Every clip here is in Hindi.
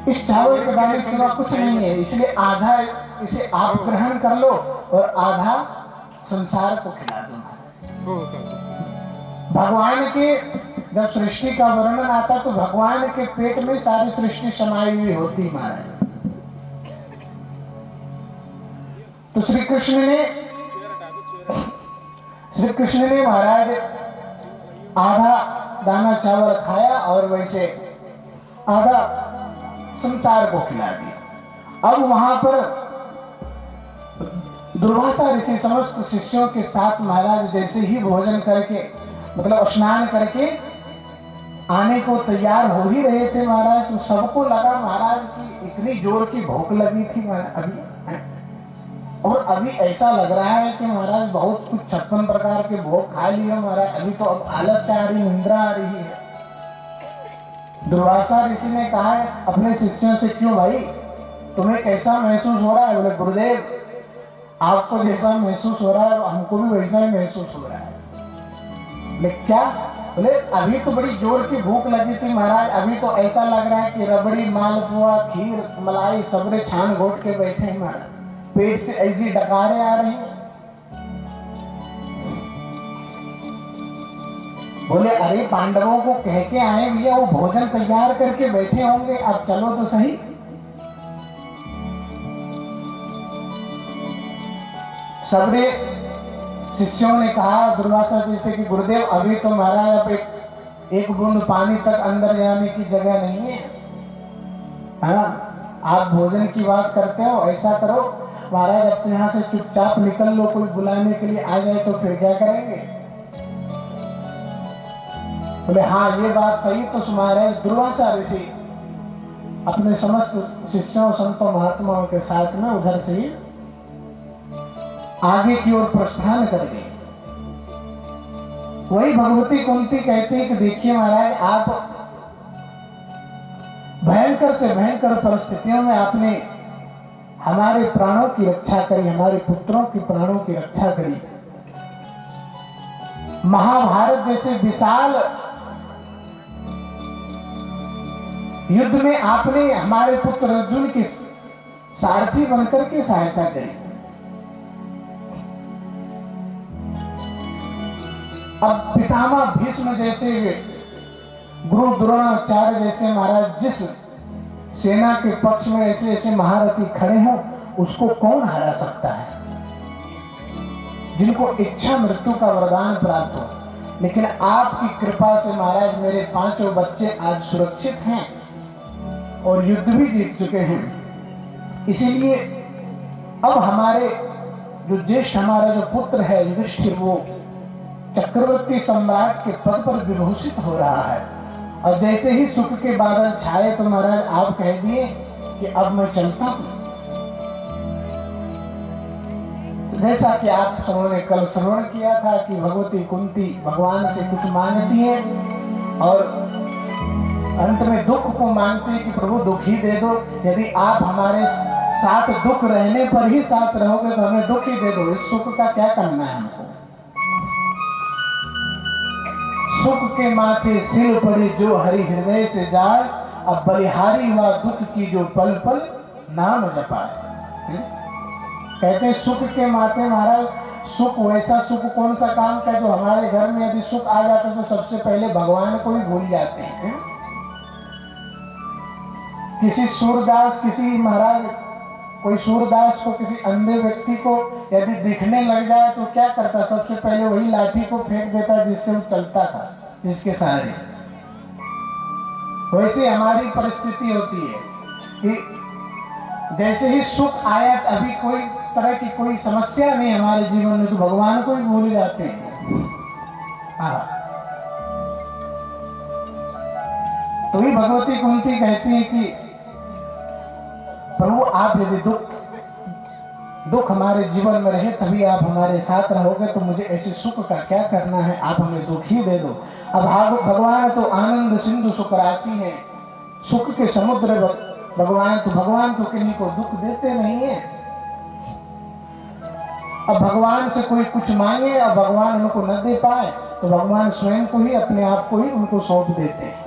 इस चावल के दाने के सिवा कुछ नहीं है, इसलिए आधा इसे आप ग्रहण कर लो और आधा संसार को खिला दो। भगवान के जब सृष्टि का वर्णन आता तो भगवान के पेट में सारी सृष्टि समाई हुई होती महाराज। तो श्री कृष्ण ने महाराज आधा दाना चावल खाया और वैसे आधा संसार को खिला दिया। अब वहां पर दुर्वासा ऋषि समस्त शिष्यों के साथ महाराज जैसे ही भोजन करके मतलब स्नान करके आने को तैयार हो ही रहे थे महाराज, तो सबको लगा महाराज की इतनी जोर की भूख लगी थी महाराज अभी, और अभी ऐसा लग रहा है कि महाराज बहुत कुछ 56 प्रकार के भोग खा लिए महाराज, अभी तो अब आलस्य आ रही, निंद्रा आ रही है। दुर्वासा ऋषि ने कहा अपने शिष्यों से, क्यों भाई तुम्हें कैसा महसूस हो रहा है? बोले गुरुदेव आपको जैसा महसूस हो रहा है हमको भी वैसा ही महसूस हो रहा है। बोले क्या? बोले अभी तो बड़ी जोर की भूख लगी थी महाराज, अभी तो ऐसा लग रहा है कि रबड़ी मालपुआ खीर मलाई सबरे छान घोट के बैठे हैं महाराज, पेट से ऐसी डकारें आ रही हैं। बोले अरे पांडवों को कह के आए भैया, वो भोजन तैयार करके बैठे होंगे, अब चलो तो सही। सबरे शिष्यों ने कहा दुर्वासा जी से कि गुरुदेव अभी तो महाराज अब एक बूंद पानी तक अंदर जाने की जगह नहीं है। हाँ आप भोजन की बात करते हो, ऐसा करो महाराज अब तो यहाँ से चुपचाप निकल लो, कोई बुलाने के लिए आ जाए तो फिर क्या करेंगे? बोले हाँ ये बात सही। तो महाराज दुर्वासा ऋषि अपने समस्त शिष्यों संतों महात्माओं के साथ में उधर से ही आगे की ओर प्रस्थान कर गए। वही भगवती कुंती कहती है कि देखिए महाराज आप भयंकर से भयंकर परिस्थितियों में आपने हमारे प्राणों की रक्षा करी, हमारे पुत्रों की प्राणों की रक्षा करी। महाभारत जैसे विशाल युद्ध में आपने हमारे पुत्र अर्जुन की सारथी बनकर के सहायता करी। अब पितामह भीष्म जैसे गुरु द्रोणाचार्य जैसे महाराज जिस सेना के पक्ष में ऐसे ऐसे महारथी खड़े हों उसको कौन हरा सकता है, जिनको इच्छा मृत्यु का वरदान प्राप्त हो। लेकिन आपकी कृपा से महाराज मेरे 5 बच्चे आज सुरक्षित हैं और युद्ध भी जीत चुके हैं। इसीलिए अब हमारे जो ज्येष्ठ हमारा जो पुत्र है युधिष्ठिर वो चक्रवर्ती सम्राट के पद पर विभूषित हो रहा है। और जैसे ही सुख के बादल छाए तो महाराज आप कह दिए कि अब मैं चलता हूं। जैसा कि आप सबों ने कल श्रवण किया था कि भगवती कुंती भगवान से कुछ मांगती है और अंत में दुख को मांगते हैं कि प्रभु दुख ही दे दो, यदि आप हमारे साथ दुख रहने पर ही साथ रहोगे तो हमें दुख ही दे दो, इस सुख का क्या करना है हमको। सुख के माथे सिर पड़ी जो हरि हृदय से जाए, अब बलिहारी हुआ दुख की जो पल पल नाम जपाए। कहते सुख के माथे महाराज, सुख वैसा सुख कौन सा काम का जो हमारे घर में यदि सुख आ जाता है तो सबसे पहले भगवान को ही भूल जाते हैं। किसी सूरदास किसी महाराज कोई सूरदास को किसी अंधे व्यक्ति को यदि दिखने लग जाए तो क्या करता, सबसे पहले वही लाठी को फेंक देता जिससे वो चलता था, जिसके सहारे। वैसे हमारी परिस्थिति होती है कि जैसे ही सुख आया, अभी कोई तरह की कोई समस्या नहीं हमारे जीवन में, तो भगवान को ही भूल जाते हैं। तो ही भगवती कुंती कहती है कि प्रभु आप यदि दुख हमारे जीवन में रहे तभी आप हमारे साथ रहोगे, तो मुझे ऐसे सुख का क्या करना है, आप हमें दुख ही दे दो। अब भगवान तो आनंद सिंधु सुख राशि है, सुख के समुद्र भगवान तो किन्हीं को दुख देते नहीं है। अब भगवान से कोई कुछ मांगे और भगवान उनको न दे पाए तो भगवान स्वयं को ही अपने आप को ही उनको सौंप देते हैं।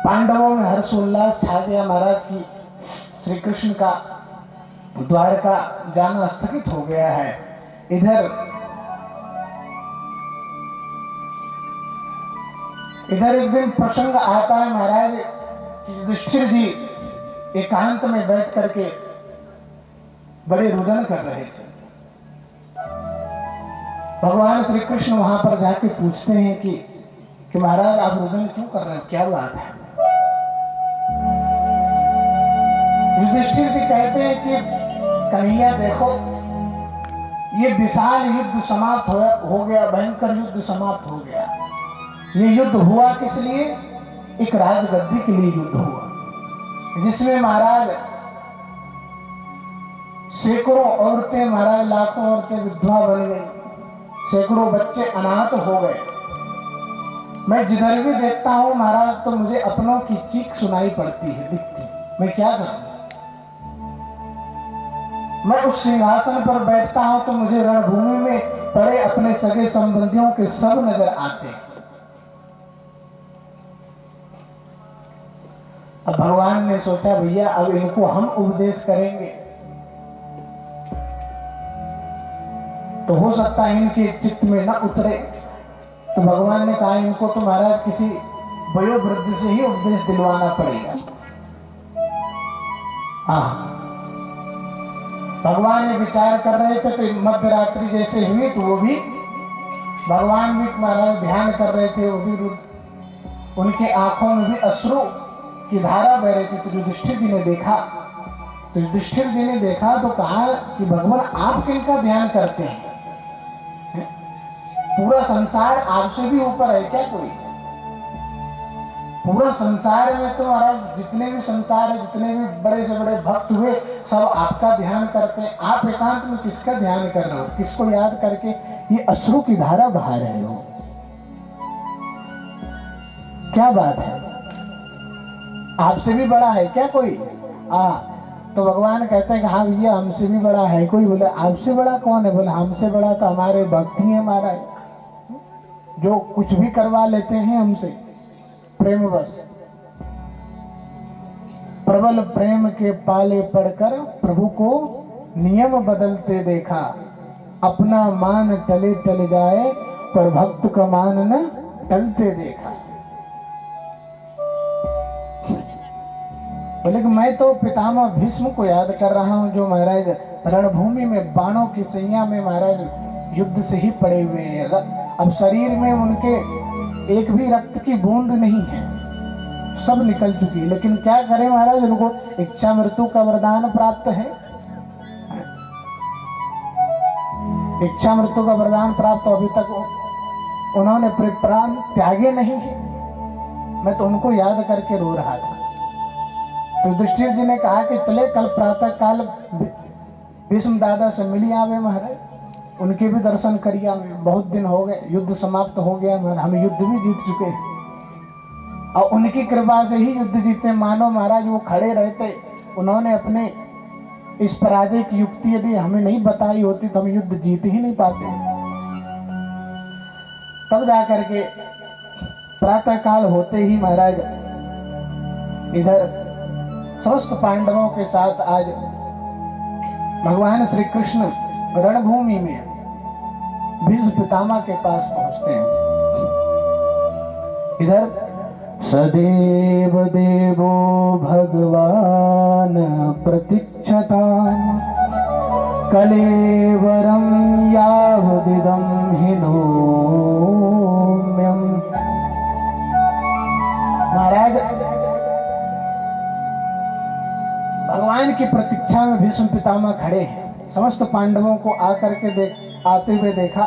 पांडवों में हर्षोल्लास छा गया महाराज की श्री कृष्ण का द्वारका जाना स्थगित हो गया है। इधर एक दिन प्रसंग आता है महाराज, युधिष्ठिर जी एकांत में बैठ करके बड़े रुदन कर रहे थे। भगवान श्री कृष्ण वहां पर जाके पूछते हैं कि महाराज आप रुदन क्यों कर रहे हैं, क्या बात है? युधिष्ठिर जी कहते हैं कि कन्हैया देखो, ये विशाल युद्ध समाप्त हो गया, भयंकर युद्ध समाप्त हो गया। ये युद्ध हुआ किस लिए? एक राजगद्दी के लिए युद्ध हुआ, जिसमें महाराज सैकड़ों औरतें, महाराज लाखों औरतें विधवा बन गई, सैकड़ों बच्चे अनाथ हो गए। मैं जिधर भी देखता हूं महाराज तो मुझे अपनों की चीख सुनाई पड़ती है, दिखती। मैं क्या करूं? मैं उस सिंहासन पर बैठता हूं तो मुझे रणभूमि में पड़े अपने सगे संबंधियों के सब नजर आते हैं। अब भगवान ने सोचा भैया अब इनको हम उपदेश करेंगे तो हो सकता है इनके चित्त में न उतरे। तो भगवान ने कहा इनको तो महाराज किसी वयोवृद्ध से ही उपदेश दिलवाना पड़ेगा। हाँ, भगवान ये विचार कर रहे थे तो मध्य रात्रि जैसे हुई तो वो भी भगवान भी महाराज ध्यान कर रहे थे, वो भी उनके आंखों में भी अश्रु की धारा बह रही थी। तो युधिष्ठिर जी ने देखा तो कहा कि भगवान आप किनका ध्यान करते हैं? पूरा संसार आपसे भी ऊपर है क्या कोई? पूरा संसार में तो महाराज जितने भी संसार है, जितने भी बड़े से बड़े भक्त हुए सब आपका ध्यान करते हैं। आप एकांत में किसका ध्यान कर रहे हो? किसको याद करके ये अश्रु की धारा बहा रहे हो? क्या बात है? आपसे भी बड़ा है क्या कोई? तो भगवान कहते हैं कि हाँ भैया हमसे भी बड़ा है कोई। बोले आपसे बड़ा कौन है? बोले हमसे बड़ा तो हमारे भक्त ही है महाराज, जो कुछ भी करवा लेते हैं हमसे प्रेमवश। प्रबल प्रेम के पाले पड़कर प्रभु को नियम बदलते देखा, अपना मान टले टल जाए पर भक्त का मान न टलते देखा। बोले कि मैं तो पितामह भीष्म को याद कर रहा हूं, जो महाराज रणभूमि में बाणों की सैया में महाराज युद्ध से ही पड़े हुए हैं। अब शरीर में उनके एक भी रक्त की बूंद नहीं है, सब निकल चुकी है। लेकिन क्या करें महाराज, उनको इच्छा मृत्यु का वरदान प्राप्त है। इच्छा मृत्यु का वरदान प्राप्त अभी तक उन्होंने प्राण त्यागे नहीं है। मैं तो उनको याद करके रो रहा था। तो युधिष्ठिर जी ने कहा कि चले कल प्रातः काल भीष्म दादा से मिली आवे महाराज, उनके भी दर्शन करिए। बहुत दिन हो गए, युद्ध समाप्त हो गया महाराज, हम युद्ध भी जीत चुके हैं और उनकी कृपा से ही युद्ध जीते। मानो महाराज वो खड़े रहते, उन्होंने अपने इस पराजय की युक्ति यदि हमें नहीं बताई होती तो हम युद्ध जीत ही नहीं पाते। तब जाकर के प्रातः काल होते ही महाराज इधर समस्त पांडवों के साथ आज भगवान श्री कृष्ण रणभूमि में भीष्म पितामह के पास पहुंचते हैं। इधर सदैव देवो भगवान प्रतीक्षताम् कलेवरं यावदिदं हिनोम्यम्। महाराज भगवान की प्रतीक्षा में भीष्म पितामह खड़े हैं। समस्त पांडवों को आकर के आते हुए देखा।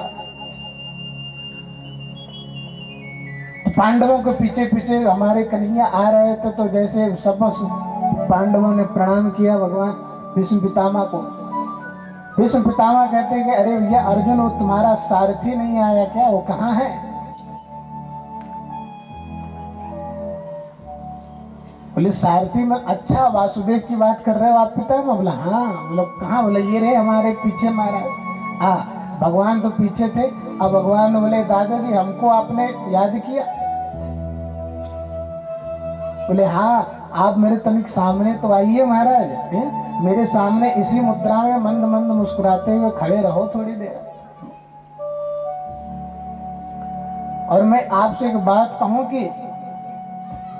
पांडवों के पीछे पीछे हमारे कन्हैया आ रहे थे, तो जैसे सब पांडवों ने प्रणाम किया भगवान भीष्म पितामह को। भीष्म पितामह कहते हैं कि अरे भैया अर्जुन, वो तुम्हारा सारथी नहीं आया क्या? वो कहाँ है? बोले सारथी में? अच्छा वासुदेव की बात कर रहे हो आप पितामह? बोला हाँ। बोला कहाँ? बोले ये रहे हमारे पीछे महाराज। हाँ, भगवान तो पीछे थे। अब भगवान बोले दादाजी हमको आपने याद किया? बोले हाँ, आप मेरे तनिक सामने तो आइए महाराज, मेरे सामने इसी मुद्रा में मंद मंद मुस्कुराते हुए खड़े रहो थोड़ी देर। और मैं आपसे एक बात कहूं कि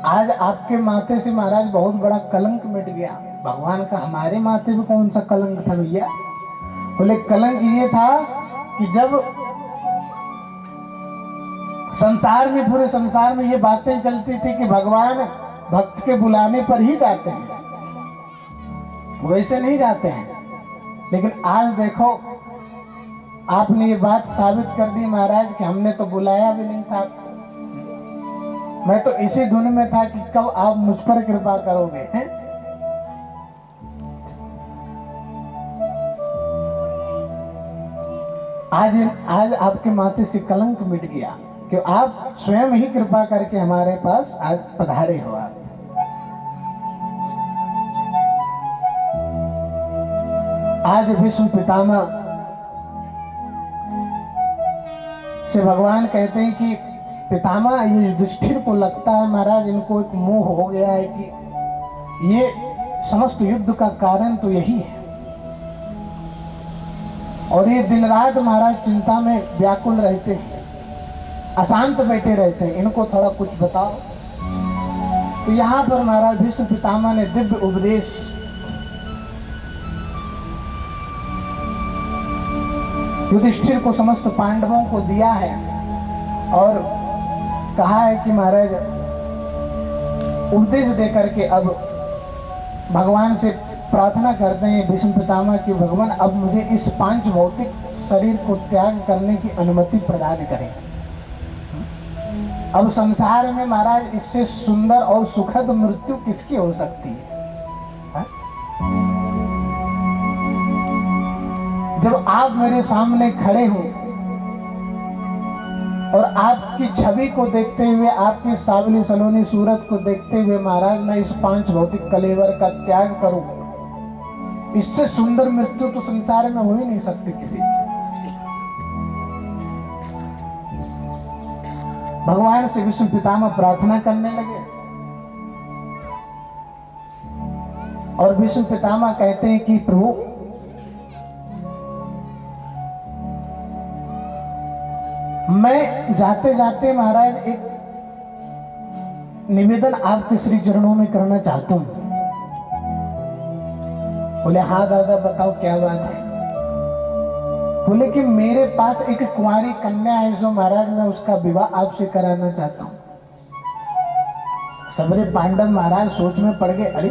आज आपके माथे से महाराज बहुत बड़ा कलंक मिट गया। भगवान का हमारे माथे पे कौन सा कलंक था भैया? बोले कलंक ये था कि जब संसार में, पूरे संसार में ये बातें चलती थी कि भगवान भक्त के बुलाने पर ही जाते हैं, वैसे नहीं जाते हैं। लेकिन आज देखो, आपने ये बात साबित कर दी महाराज कि हमने तो बुलाया भी नहीं था। मैं तो इसी धुन में था कि कब आप मुझ पर कृपा करोगे, हैं? आज आपके माथे से कलंक मिट गया कि आप स्वयं ही कृपा करके हमारे पास आज पधारे हो। आप आज विष्णु पितामह से भगवान कहते हैं कि पितामह, ये युधिष्ठिर को लगता है महाराज इनको एक मोह हो गया है कि ये समस्त युद्ध का कारण तो यही है, और ये दिन रात महाराज चिंता में व्याकुल रहते हैं, अशांत बैठे रहते हैं, इनको थोड़ा कुछ बताओ। तो यहाँ पर महाराज भीष्म पितामह ने दिव्य उपदेश युधिष्ठिर को, समस्त पांडवों को दिया है और कहा है कि महाराज उपदेश देकर के अब भगवान से प्रार्थना करते हैं भीष्म पितामह कि भगवान अब मुझे इस पांच भौतिक शरीर को त्याग करने की अनुमति प्रदान करें। अब संसार में महाराज इससे सुंदर और सुखद मृत्यु किसकी हो सकती है? जब आप मेरे सामने खड़े हो और आपकी छवि को देखते हुए, आपकी सावली सलोनी सूरत को देखते हुए महाराज मैं इस पांच भौतिक कलेवर का त्याग करूं, इससे सुंदर मृत्यु तो संसार में हो ही नहीं सकती किसी की। भगवान से विष्णु पितामह प्रार्थना करने लगे और विष्णु पितामह कहते हैं कि प्रभु, मैं जाते जाते महाराज एक निवेदन आपके श्री चरणों में करना चाहता हूं। बोले हाँ दादा बताओ क्या बात है? बोले कि मेरे पास एक कुंवारी कन्या है जो महाराज मैं उसका विवाह आपसे कराना चाहता हूं। सबरे पांडव महाराज सोच में पड़ गए, अरे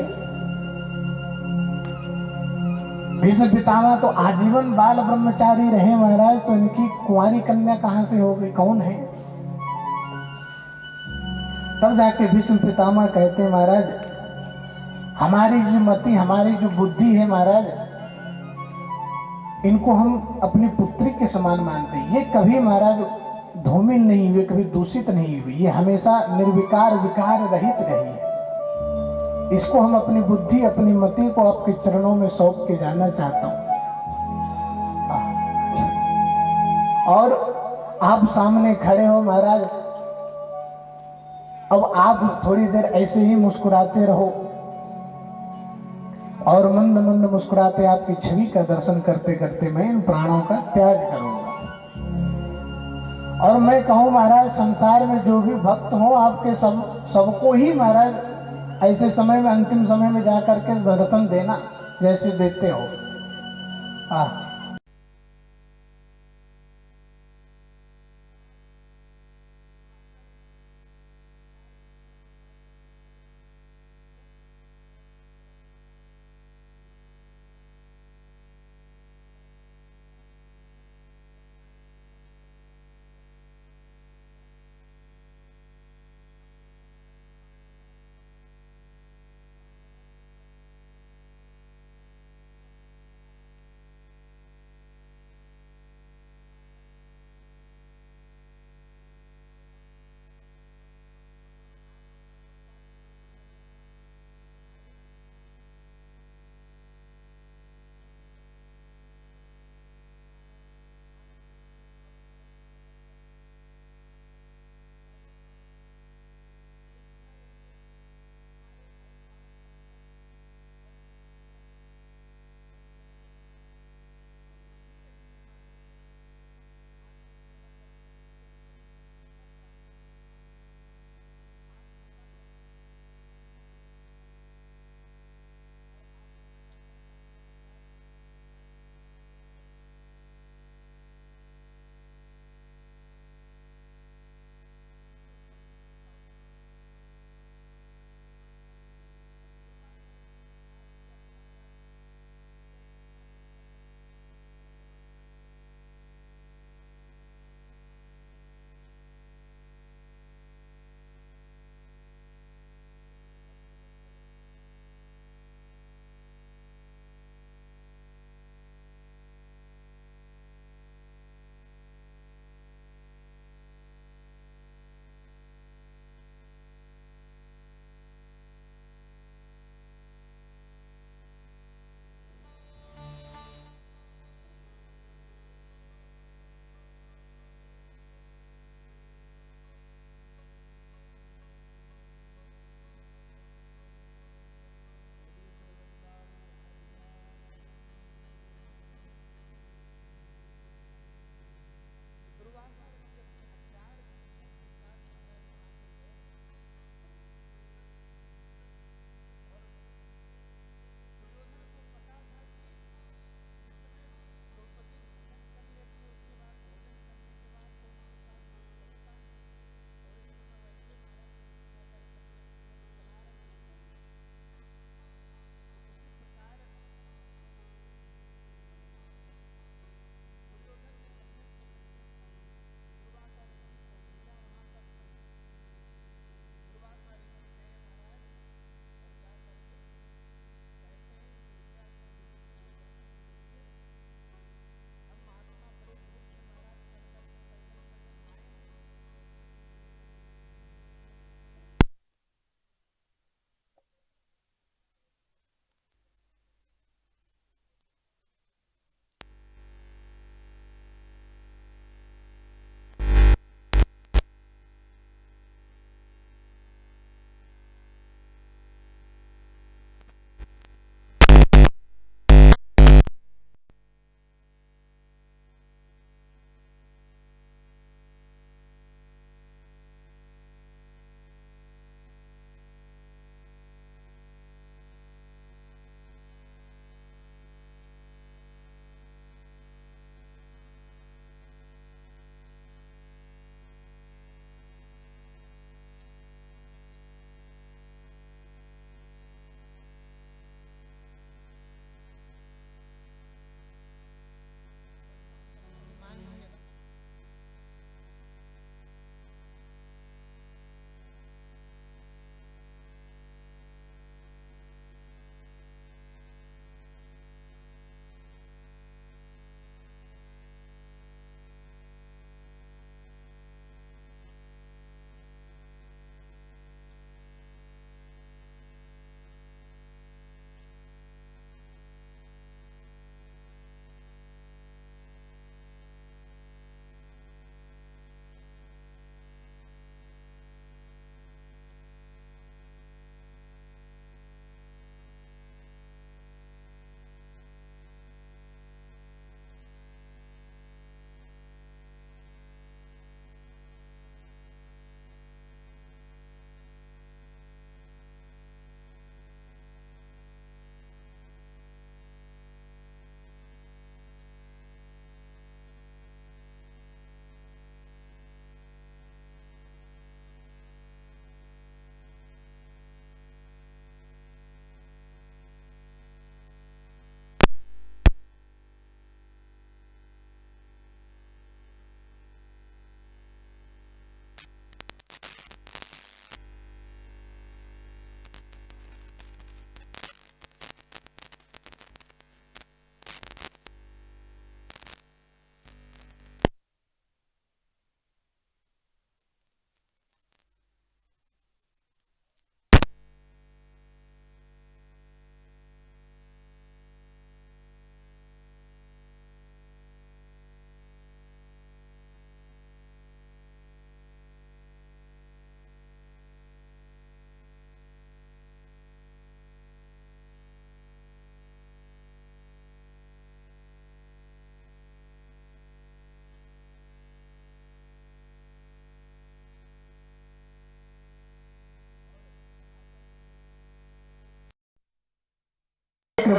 भीष्म पितामह तो आजीवन बाल ब्रह्मचारी रहे महाराज, तो इनकी कुंवारी कन्या कहां से हो गई, कौन है? तब जाके भीष्म पितामह कहते महाराज हमारी जो मति, हमारी जो बुद्धि है महाराज, इनको हम अपनी पुत्री के समान मानते हैं। ये कभी महाराज धूमिल नहीं हुए, कभी दूषित नहीं हुई, ये हमेशा निर्विकार विकार रहित रही है। इसको हम अपनी बुद्धि, अपनी मति को आपके चरणों में सौंप के जाना चाहता हूं। और आप सामने खड़े हो महाराज, अब आप थोड़ी देर ऐसे ही मुस्कुराते रहो और मंद मंद मुस्कुराते आपकी छवि का दर्शन करते करते मैं इन प्राणों का त्याग करूंगा। और मैं कहूं महाराज संसार में जो भी भक्त हो आपके सबको ही महाराज ऐसे समय में, अंतिम समय में जाकर के दर्शन देना जैसे देते हो।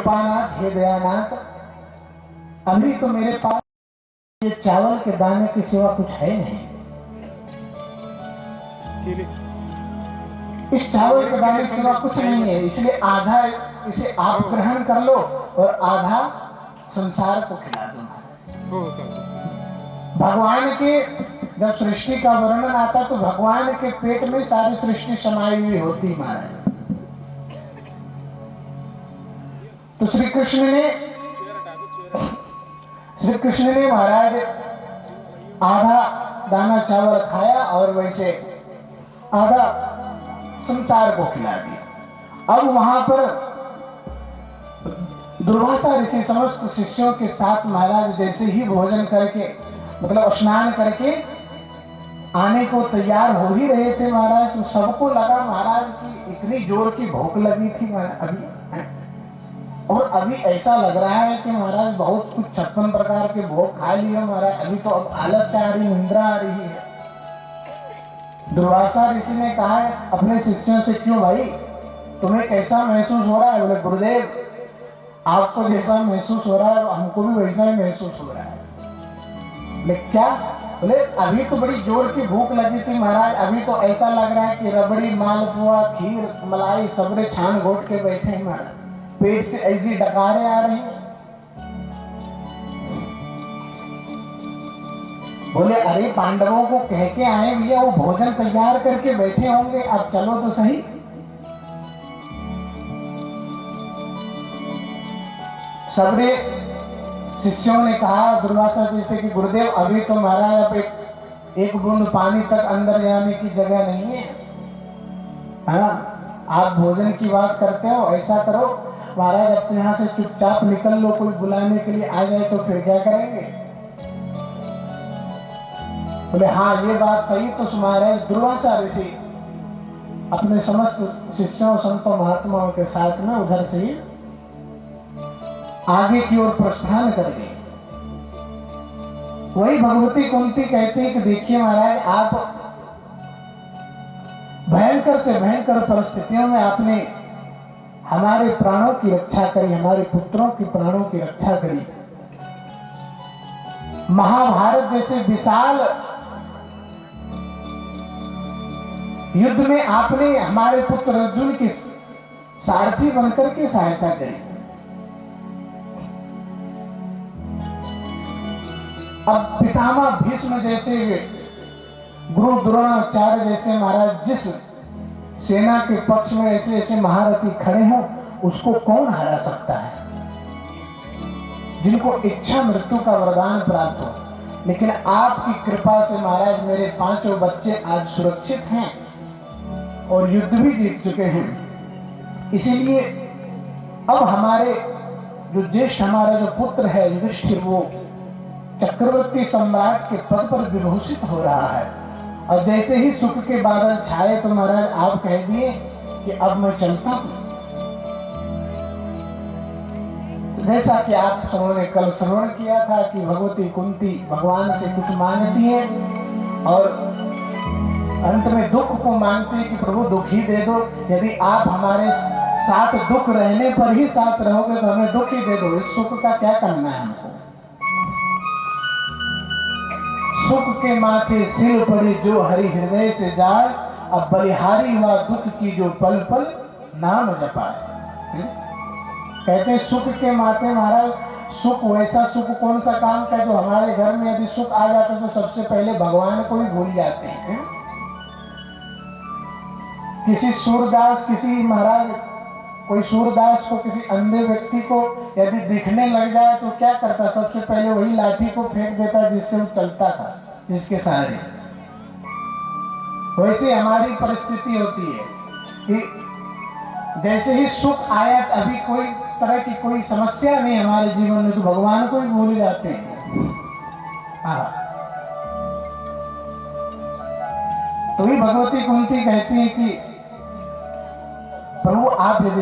कृपानाथ हे दयानाथ, अभी तो मेरे पास ये चावल के दाने के सिवा कुछ है नहीं। इस चावल के दाने के सिवा कुछ नहीं है, इसलिए आधा इसे आप ग्रहण कर लो और आधा संसार को खिला दो। भगवान के जब सृष्टि का वर्णन आता तो भगवान के पेट में सारी सृष्टि समाई हुई होती महाराज। तो श्री कृष्ण ने महाराज आधा दाना चावल खाया और वैसे आधा संसार को खिला दिया। अब वहां पर दुर्वासा ऋषि समस्त शिष्यों के साथ महाराज जैसे ही भोजन करके मतलब स्नान करके आने को तैयार हो ही रहे थे महाराज, तो सबको लगा महाराज की इतनी जोर की भूख लगी थी अभी, और अभी ऐसा लग रहा है कि महाराज बहुत कुछ 56 प्रकार के भोग खा लिए महाराज, अभी तो अब आलस्य आ रही, निंद्रा आ रही है। दुर्वासा ऋषि ने कहा अपने शिष्यों से, क्यों भाई तुम्हें कैसा महसूस हो रहा है? बोले गुरुदेव आपको जैसा महसूस हो रहा है हमको भी वैसा ही महसूस हो रहा है। बोले क्या? बोले अभी तो बड़ी जोर की भूख लगी थी महाराज, अभी तो ऐसा लग रहा है कि रबड़ी मालपुआ खीर मलाई सबरे छान घोट के बैठे हैं महाराज, पेट से ऐसी डकारें आ रही हैं। बोले अरे पांडवों को कह के आए भैया, वो भोजन तैयार करके बैठे होंगे, अब चलो तो सही। सबरे शिष्यों ने कहा दुर्वासा जी से कि गुरुदेव अभी तो महाराज अब एक बूंद पानी तक अंदर जाने की जगह नहीं है, हाँ आप भोजन की बात करते हो, ऐसा करो महाराज अब तो यहाँ से चुपचाप निकल लो, कोई बुलाने के लिए आ जाए तो फिर क्या करेंगे? बोले हाँ ये बात सही। तो महाराज दुर्वासा ऋषि अपने समस्त शिष्यों संतों महात्माओं के साथ में उधर से ही आगे की ओर प्रस्थान कर गए। वही भगवती कुंती कहती है कि देखिए महाराज आप भयंकर से भयंकर परिस्थितियों में आपने हमारे प्राणों की रक्षा करी, हमारे पुत्रों की प्राणों की रक्षा करी। महाभारत जैसे विशाल युद्ध में आपने हमारे पुत्र अर्जुन की सारथी बनकर के सहायता करी। अब पितामह भीष्म जैसे गुरु द्रोणाचार्य जैसे महाराज जिस सेना के पक्ष में ऐसे ऐसे महारथी खड़े हों उसको कौन हरा सकता है, जिनको इच्छा मृत्यु का वरदान प्राप्त हो। लेकिन आपकी कृपा से महाराज मेरे 5 बच्चे आज सुरक्षित हैं और युद्ध भी जीत चुके हैं। इसीलिए अब हमारे जो ज्येष्ठ हमारा जो पुत्र है युधिष्ठिर, वो चक्रवर्ती सम्राट के पद पर विभूषित हो रहा है। और जैसे ही सुख के बादल छाए तो महाराज आप कह दिए कि अब मैं चलता हूं। जैसा कि आप सबों ने कल श्रवण किया था कि भगवती कुंती भगवान से कुछ मांगती है और अंत में दुख को मांगते हैं कि प्रभु दुख ही दे दो, यदि आप हमारे साथ दुख रहने पर ही साथ रहोगे तो हमें दुख ही दे दो, इस सुख का क्या करना है हमको। सुख के माथे सिर पड़ी जो हरि हृदय से जाए, अब बलिहारी हुआ दुख की जो पल पल नाम जपाए। कहते सुख के माथे महाराज, सुख वैसा सुख कौन सा काम का जो हमारे घर में यदि सुख आ जाता तो सबसे पहले भगवान को ही भूल जाते हैं। किसी सूरदास किसी महाराज कोई सूरदास को किसी अंधे व्यक्ति को यदि दिखने लग जाए तो क्या करता, सबसे पहले वही लाठी को फेंक देता जिससे वो चलता था, जिसके सहारे। वैसे हमारी परिस्थिति होती है कि जैसे ही सुख आया, अभी कोई तरह की कोई समस्या नहीं हमारे जीवन में, तो भगवान को ही भूल जाते हैं। तो ही भगवती कुंती कहती है कि प्रभु आप यदि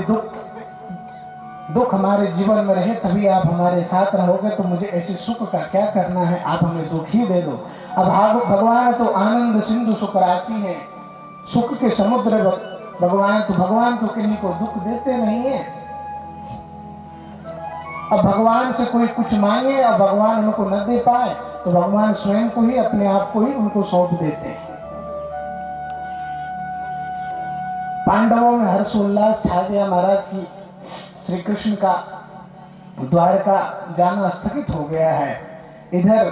दुख हमारे जीवन में रहे तभी आप हमारे साथ रहोगे, तो मुझे ऐसे सुख का क्या करना है, आप हमें दुख ही दे दो। अब भगवान तो आनंद सिंधु सुख राशि है, सुख के समुद्र भगवान, तो भगवान तो किन्हीं को दुख देते नहीं है। अब भगवान से कोई कुछ मांगे और भगवान उनको न दे पाए तो भगवान स्वयं को ही, अपने आप को ही उनको सौंप देते हैं। पांडवों में हर्षोल्लास छा गया महाराज की श्री कृष्ण का द्वारका जाना स्थगित हो गया है। इधर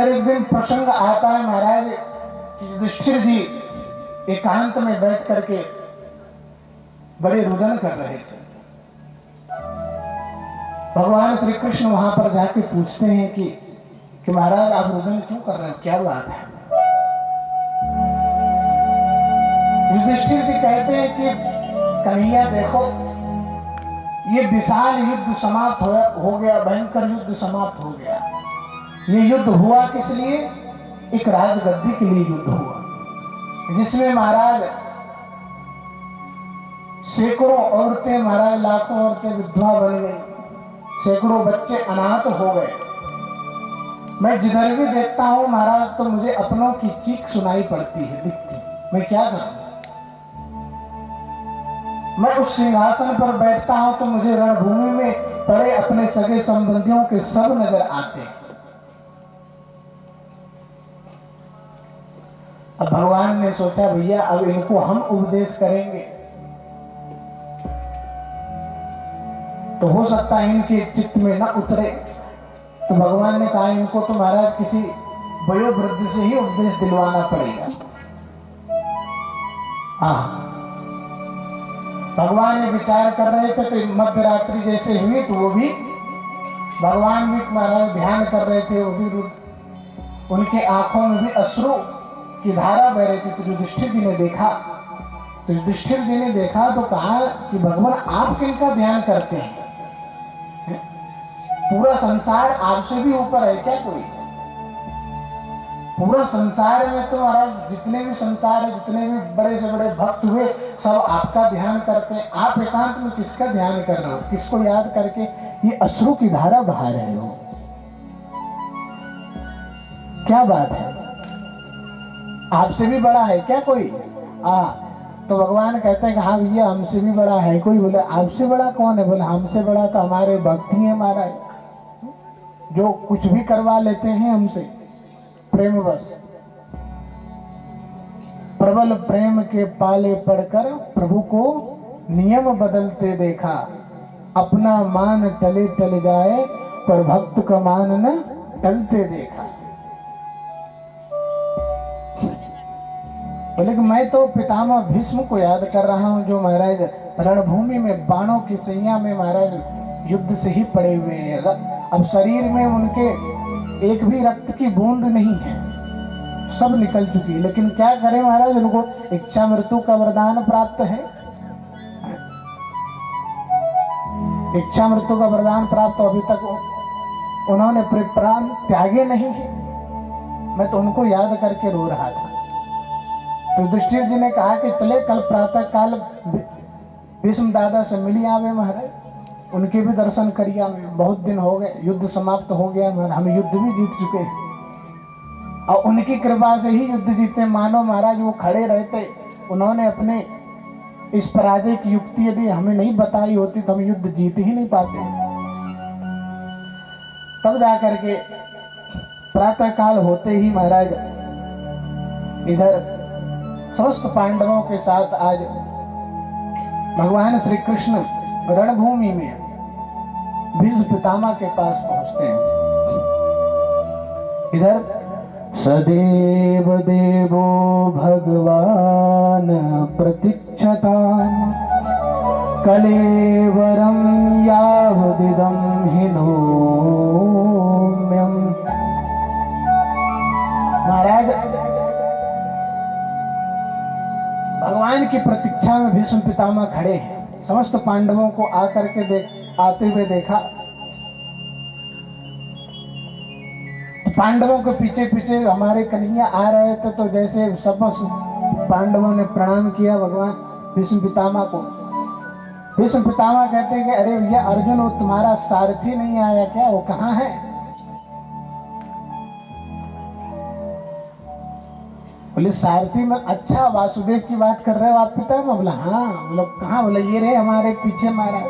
एक दिन प्रसंग आता है महाराज, युधिष्ठिर जी एकांत में बैठ करके बड़े रुदन कर रहे थे। भगवान श्री कृष्ण वहां पर जाके पूछते हैं कि महाराज आप रुदन क्यों कर रहे हैं, क्या बात है? युधिष्ठिर जी कहते हैं कि कन्हैया देखो, ये विशाल युद्ध समाप्त हो गया, भयंकर युद्ध समाप्त हो गया। ये युद्ध हुआ किस लिए? एक राजगद्दी के लिए युद्ध हुआ, जिसमें महाराज सैकड़ों औरतें, महाराज लाखों औरतें विधवा बन गई, सैकड़ों बच्चे अनाथ हो गए। मैं जिधर भी देखता हूं महाराज तो मुझे अपनों की चीख सुनाई पड़ती है, दिखती। मैं क्या करूं? मैं उस सिंहासन पर बैठता हूं तो मुझे रणभूमि में पड़े अपने सगे संबंधियों के सब नजर आते हैं। अब भगवान ने सोचा भैया अब इनको हम उपदेश करेंगे तो हो सकता है इनके चित्त में न उतरे। तो भगवान ने कहा इनको तो महाराज किसी वयोवृद्ध से ही उपदेश दिलवाना पड़ेगा। हाँ, भगवान ये विचार कर रहे थे तो मध्य रात्रि जैसे हुई तो वो भी भगवान भी महाराज ध्यान कर रहे थे, वो भी उनके आंखों में भी अश्रु की धारा बह रही थी। तो युधिष्ठिर जी ने देखा, तो युधिष्ठिर जी ने देखा तो कहा कि भगवान आप किनका ध्यान करते हैं? पूरा संसार आपसे भी ऊपर है क्या कोई? पूरा संसार में तो महाराज जितने भी संसार है, जितने भी बड़े से बड़े भक्त हुए सब आपका ध्यान करते हैं। आप एकांत में किसका ध्यान कर रहे हो? किसको याद करके ये अश्रु की धारा बहा रहे हो? क्या बात है? आपसे भी बड़ा है क्या कोई? तो भगवान कहते हैं कि हाँ भैया हमसे भी बड़ा है कोई। बोले आपसे बड़ा कौन है? बोले हमसे बड़ा तो हमारे भक्त ही है महाराज, जो कुछ भी करवा लेते हैं हमसे प्रेम बस। प्रबल प्रेम के पाले पड़कर प्रभु को नियम बदलते देखा, अपना मान टले टल जाए पर भक्त का मान न टलते देखा। बोले कि मैं तो पितामह भीष्म को याद कर रहा हूं, जो महाराज रणभूमि में बाणों की सैया में महाराज युद्ध से ही पड़े हुए हैं। अब शरीर में उनके एक भी रक्त की बूंद नहीं है, सब निकल चुकी है। लेकिन क्या करें महाराज, उनको इच्छा मृत्यु का वरदान प्राप्त है। इच्छा मृत्यु का वरदान प्राप्त अभी तक उन्होंने प्राण त्यागे नहीं है। मैं तो उनको याद करके रो रहा था। तो युधिष्ठिर जी ने कहा कि चले कल प्रातः काल भीष्म दादा से मिली आवे महाराज, उनके भी दर्शन करिए। बहुत दिन हो गए, युद्ध समाप्त हो गया महाराज, हम युद्ध भी जीत चुके हैं और उनकी कृपा से ही युद्ध जीते। मानो महाराज वो खड़े रहते, उन्होंने अपने इस पराजय की युक्ति यदि हमें नहीं बताई होती तो हम युद्ध जीत ही नहीं पाते। तब जाकर के प्रातः काल होते ही महाराज इधर समस्त पांडवों के साथ आज भगवान श्री कृष्ण रणभूमि में भीष्म पितामह के पास पहुंचते हैं। इधर सदैव देवो भगवान प्रतीक्षताम् कलेवरं यावदिदं हिनोम्यम्। महाराज भगवान की प्रतीक्षा में भीष्म पितामह खड़े हैं। समस्त पांडवों को आकर के आते हुए देखा। पांडवों के पीछे पीछे हमारे कन्हैया आ रहे थे, तो जैसे सब पांडवों ने प्रणाम किया भगवान भीष्म पितामह को। भीष्म पितामह कहते हैं कि अरे भैया अर्जुन, वो तुम्हारा सारथी नहीं आया क्या? वो कहाँ है? बोले सारथी में, अच्छा वासुदेव की बात कर रहे हो आप पिता में? बोला हाँ। बोला कहाँ? बोले ये रहे हमारे पीछे महाराज।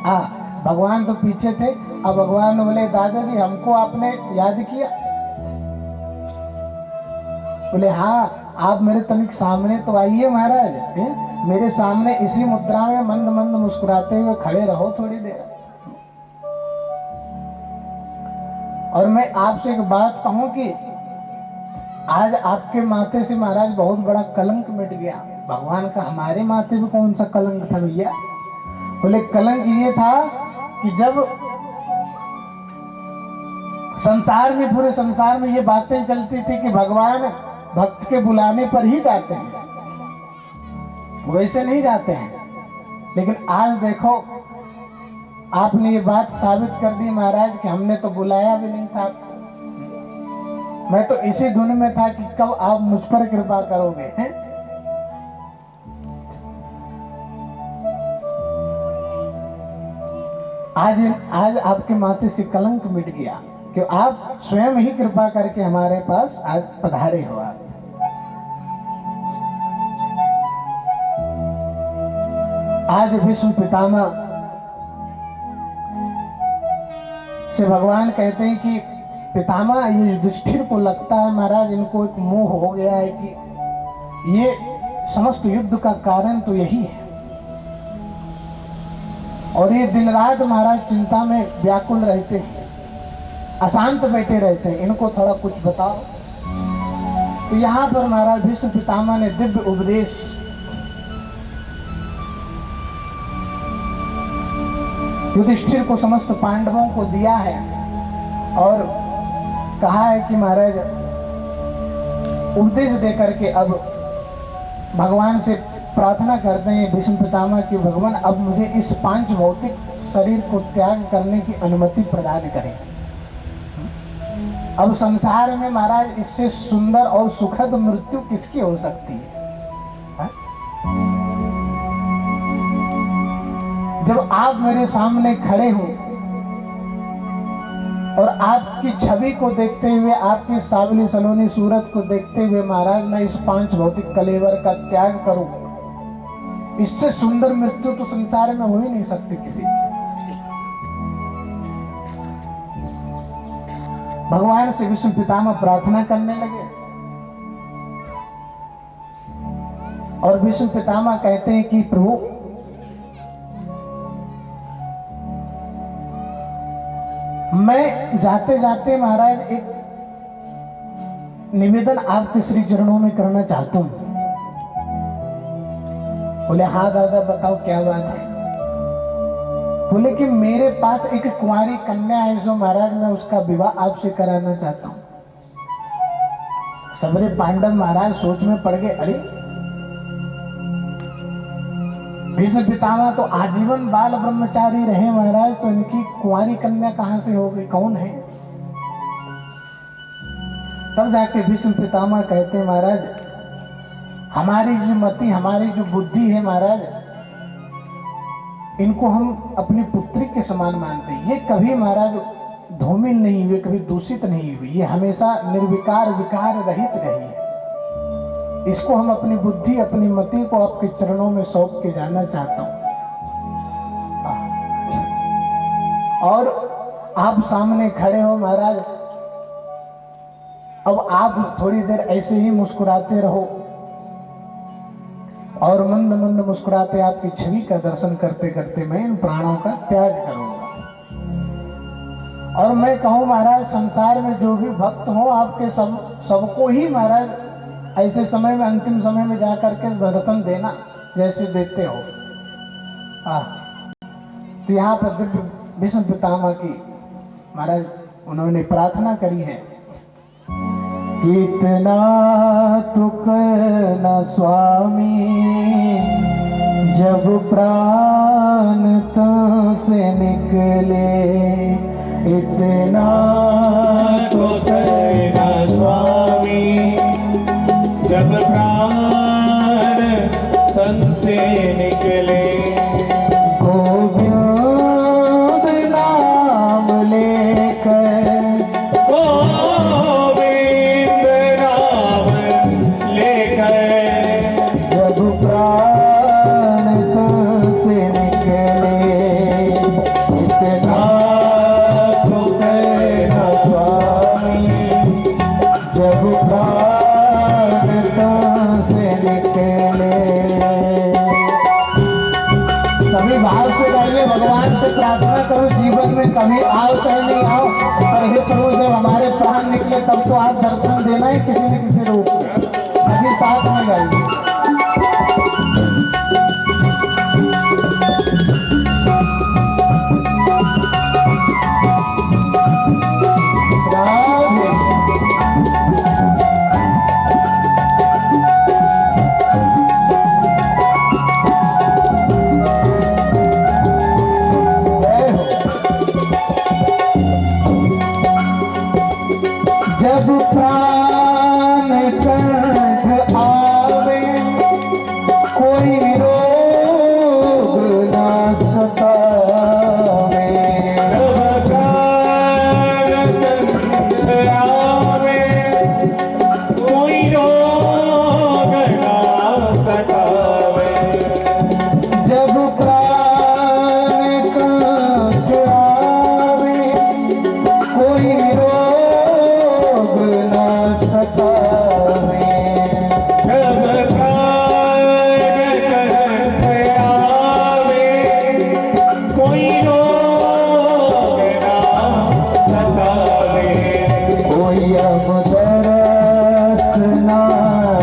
हाँ, भगवान तो पीछे थे। अब भगवान ने बोले दादाजी हमको आपने याद किया? बोले हाँ, आप मेरे तनिक सामने तो आइए महाराज, मेरे सामने इसी मुद्रा में मंद मंद मुस्कुराते हुए खड़े रहो थोड़ी देर। और मैं आपसे एक बात कहूं कि आज आपके माथे से महाराज बहुत बड़ा कलंक मिट गया। भगवान का हमारे माथे पे कौन सा कलंक था भैया? बोले कलंक ये था कि जब संसार में, पूरे संसार में ये बातें चलती थी कि भगवान भक्त के बुलाने पर ही जाते हैं, वैसे नहीं जाते हैं। लेकिन आज देखो आपने ये बात साबित कर दी महाराज कि हमने तो बुलाया भी नहीं था। मैं तो इसी धुन में था कि कब आप मुझ पर कृपा करोगे, हैं? आज आपके माथे से कलंक मिट गया कि आप स्वयं ही कृपा करके हमारे पास आज पधारे हो। आप आज विष्णु पितामह से भगवान कहते हैं कि पितामह, ये युधिष्ठिर को लगता है महाराज इनको एक मोह हो गया है कि ये समस्त युद्ध का कारण तो यही है, और ये दिन रात महाराज चिंता में व्याकुल रहते हैं, अशांत बैठे रहते हैं, इनको थोड़ा कुछ बताओ। तो यहाँ पर महाराज भीष्म पितामह ने दिव्य उपदेश युधिष्ठिर को, समस्त पांडवों को दिया है और कहा है कि महाराज उपदेश देकर के अब भगवान से प्रार्थना करते हैं भीष्म पितामह कि भगवान अब मुझे इस पांच भौतिक शरीर को त्याग करने की अनुमति प्रदान करें। अब संसार में महाराज इससे सुंदर और सुखद मृत्यु किसकी हो सकती है? जब आप मेरे सामने खड़े हो और आपकी छवि को देखते हुए, आपकी सावली सलोनी सूरत को देखते हुए महाराज मैं इस पांच भौतिक कलेवर का त्याग करूं, इससे सुंदर मृत्यु तो संसार में हो ही नहीं सकती किसी की। भगवान से विष्णु पितामह प्रार्थना करने लगे और विष्णु पितामह कहते हैं कि प्रभु मैं जाते जाते महाराज एक निवेदन आपके श्री चरणों में करना चाहता हूं। बोले हाँ दादा बताओ क्या बात है? बोले कि मेरे पास एक कुंवारी कन्या है जो महाराज मैं उसका विवाह आपसे कराना चाहता हूं। सबरे पांडव महाराज सोच में पड़ गए, अरे भीष्म पितामह तो आजीवन बाल ब्रह्मचारी रहे महाराज, तो इनकी कुंवारी कन्या कहां से हो गई, कौन है? तब जाके भीष्म पितामह कहते महाराज हमारी जो मति, हमारी जो बुद्धि है महाराज, इनको हम अपनी पुत्री के समान मानते हैं। ये कभी महाराज धूमिल नहीं हुए, कभी दूषित नहीं हुई, ये हमेशा निर्विकार विकार रहित रही है। इसको हम अपनी बुद्धि, अपनी मति को आपके चरणों में सौंप के जाना चाहता हूं। और आप सामने खड़े हो महाराज, अब आप थोड़ी देर ऐसे ही मुस्कुराते रहो और मंद मंद मुस्कुराते आपकी छवि का दर्शन करते करते मैं इन प्राणों का त्याग करूंगा। और मैं कहूं महाराज संसार में जो भी भक्त हो आपके सबको ही महाराज ऐसे समय में, अंतिम समय में जाकर के दर्शन देना जैसे देते हो। तो यहाँ पर दिव्य भीष्म पितामह की महाराज उन्होंने प्रार्थना करी है, कितना तुक न स्वामी जब प्राण तन से निकले, इतना तुक न स्वामी जब प्राण तन से निकले, गोविंद नाम लेकर, गोविंद नाम ले न करो जीवन में कभी आओ चाहे नहीं आओ, पर हे प्रभु जब हमारे प्राण निकले तब तो आप दर्शन देना ही किसी न किसी रूप में। सभी साथ में गाइए। जब प्राण कंठ आवे कोई रोग ना सतावे, जब प्राण कंठ आवे कोई रोग ना सतावे, जब प्राण कंठ आवे कोई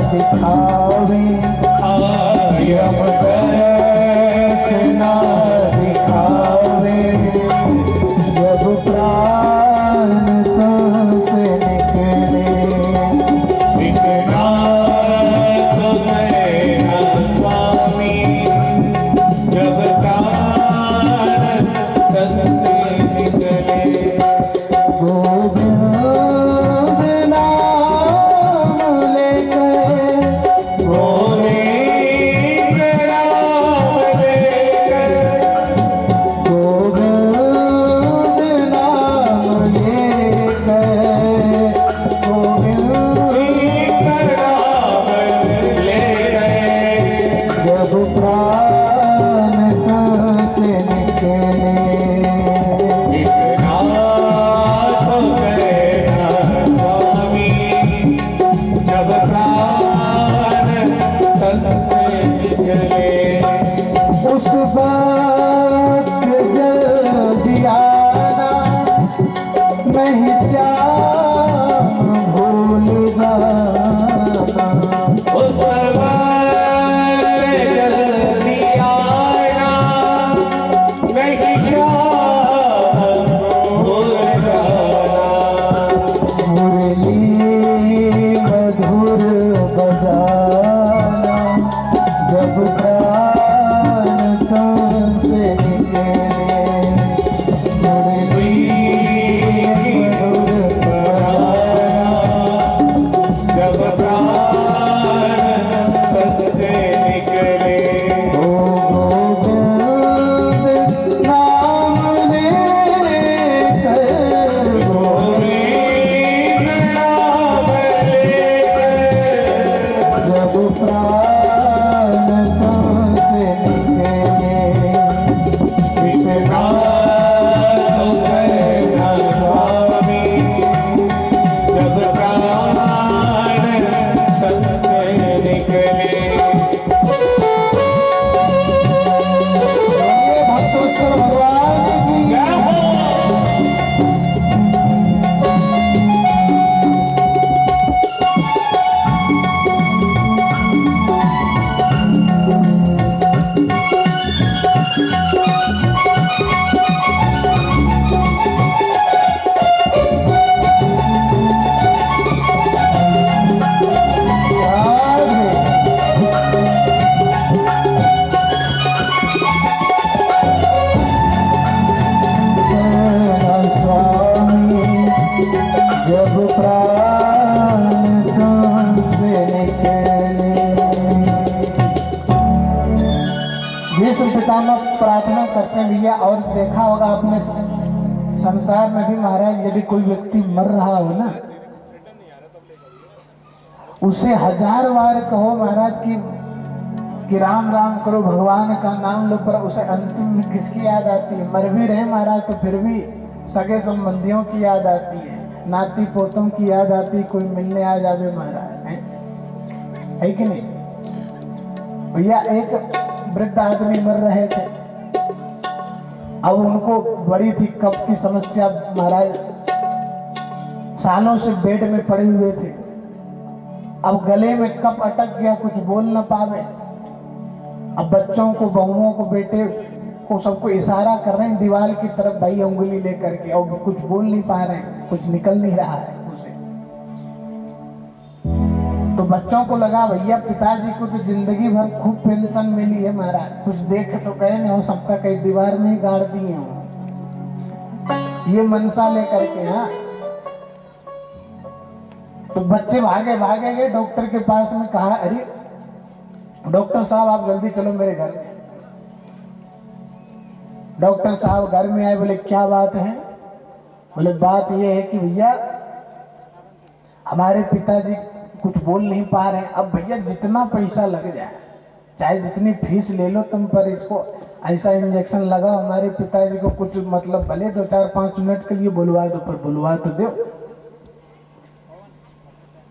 दिखावे, यम दर्श ना दिखावे, जब प्राण तुमसे निकले, विकराल तो गए ना स्वामी, जब प्राण तुमसे निकले, गोविंद उस वक्त जल्दी आना नहीं श्याम भूल जाना, उस वक्त जल्दी आना नहीं श्याम भूल जाना, मुरली मधुर बजाना, जब प्रार्थना करते हैं भैया। और देखा होगा आपने संसार में भी महाराज, यदि कोई व्यक्ति मर रहा हो ना, उसे 1000 बार कहो महाराज कि राम राम करो, भगवान का नाम लो, पर उसे अंतिम में किसकी याद आती है? मर भी रहे महाराज तो फिर भी सगे संबंधियों की याद आती है, नाती पोतों की याद आती, कोई मिलने आ जावे महाराज, है कि नहीं भैया? एक वृद्ध आदमी मर रहे थे, अब उनको बड़ी थी कफ की समस्या महाराज, सालों से बेड में पड़े हुए थे। अब गले में कफ अटक गया, कुछ बोल न पावे। अब बच्चों को, बहुओं को, बेटे को सबको इशारा कर रहे हैं दीवार की तरफ, भाई उंगली लेकर के, और कुछ बोल नहीं पा रहे हैं, कुछ निकल नहीं रहा है उसे। तो बच्चों को लगा भैया पिताजी को तो जिंदगी भर खूब पेंशन मिली है महाराज, कुछ देख तो गए नहीं हो सकता, कहीं दीवार में ही गाड़ दिए हो, ये मनसा लेकर के। हाँ, तो बच्चे भागे भागे गए डॉक्टर के पास में, कहा अरे डॉक्टर साहब आप जल्दी चलो मेरे घर में। डॉक्टर साहब घर में आए, बोले क्या बात है? बोले बात ये है कि भैया हमारे पिताजी कुछ बोल नहीं पा रहे हैं। अब भैया जितना पैसा लग जाए, चाहे जितनी फीस ले लो तुम, पर इसको ऐसा इंजेक्शन लगाओ हमारे पिताजी को, कुछ मतलब भले 2-4-5 मिनट के लिए बुलवा दो, पर बुलवा तो दो।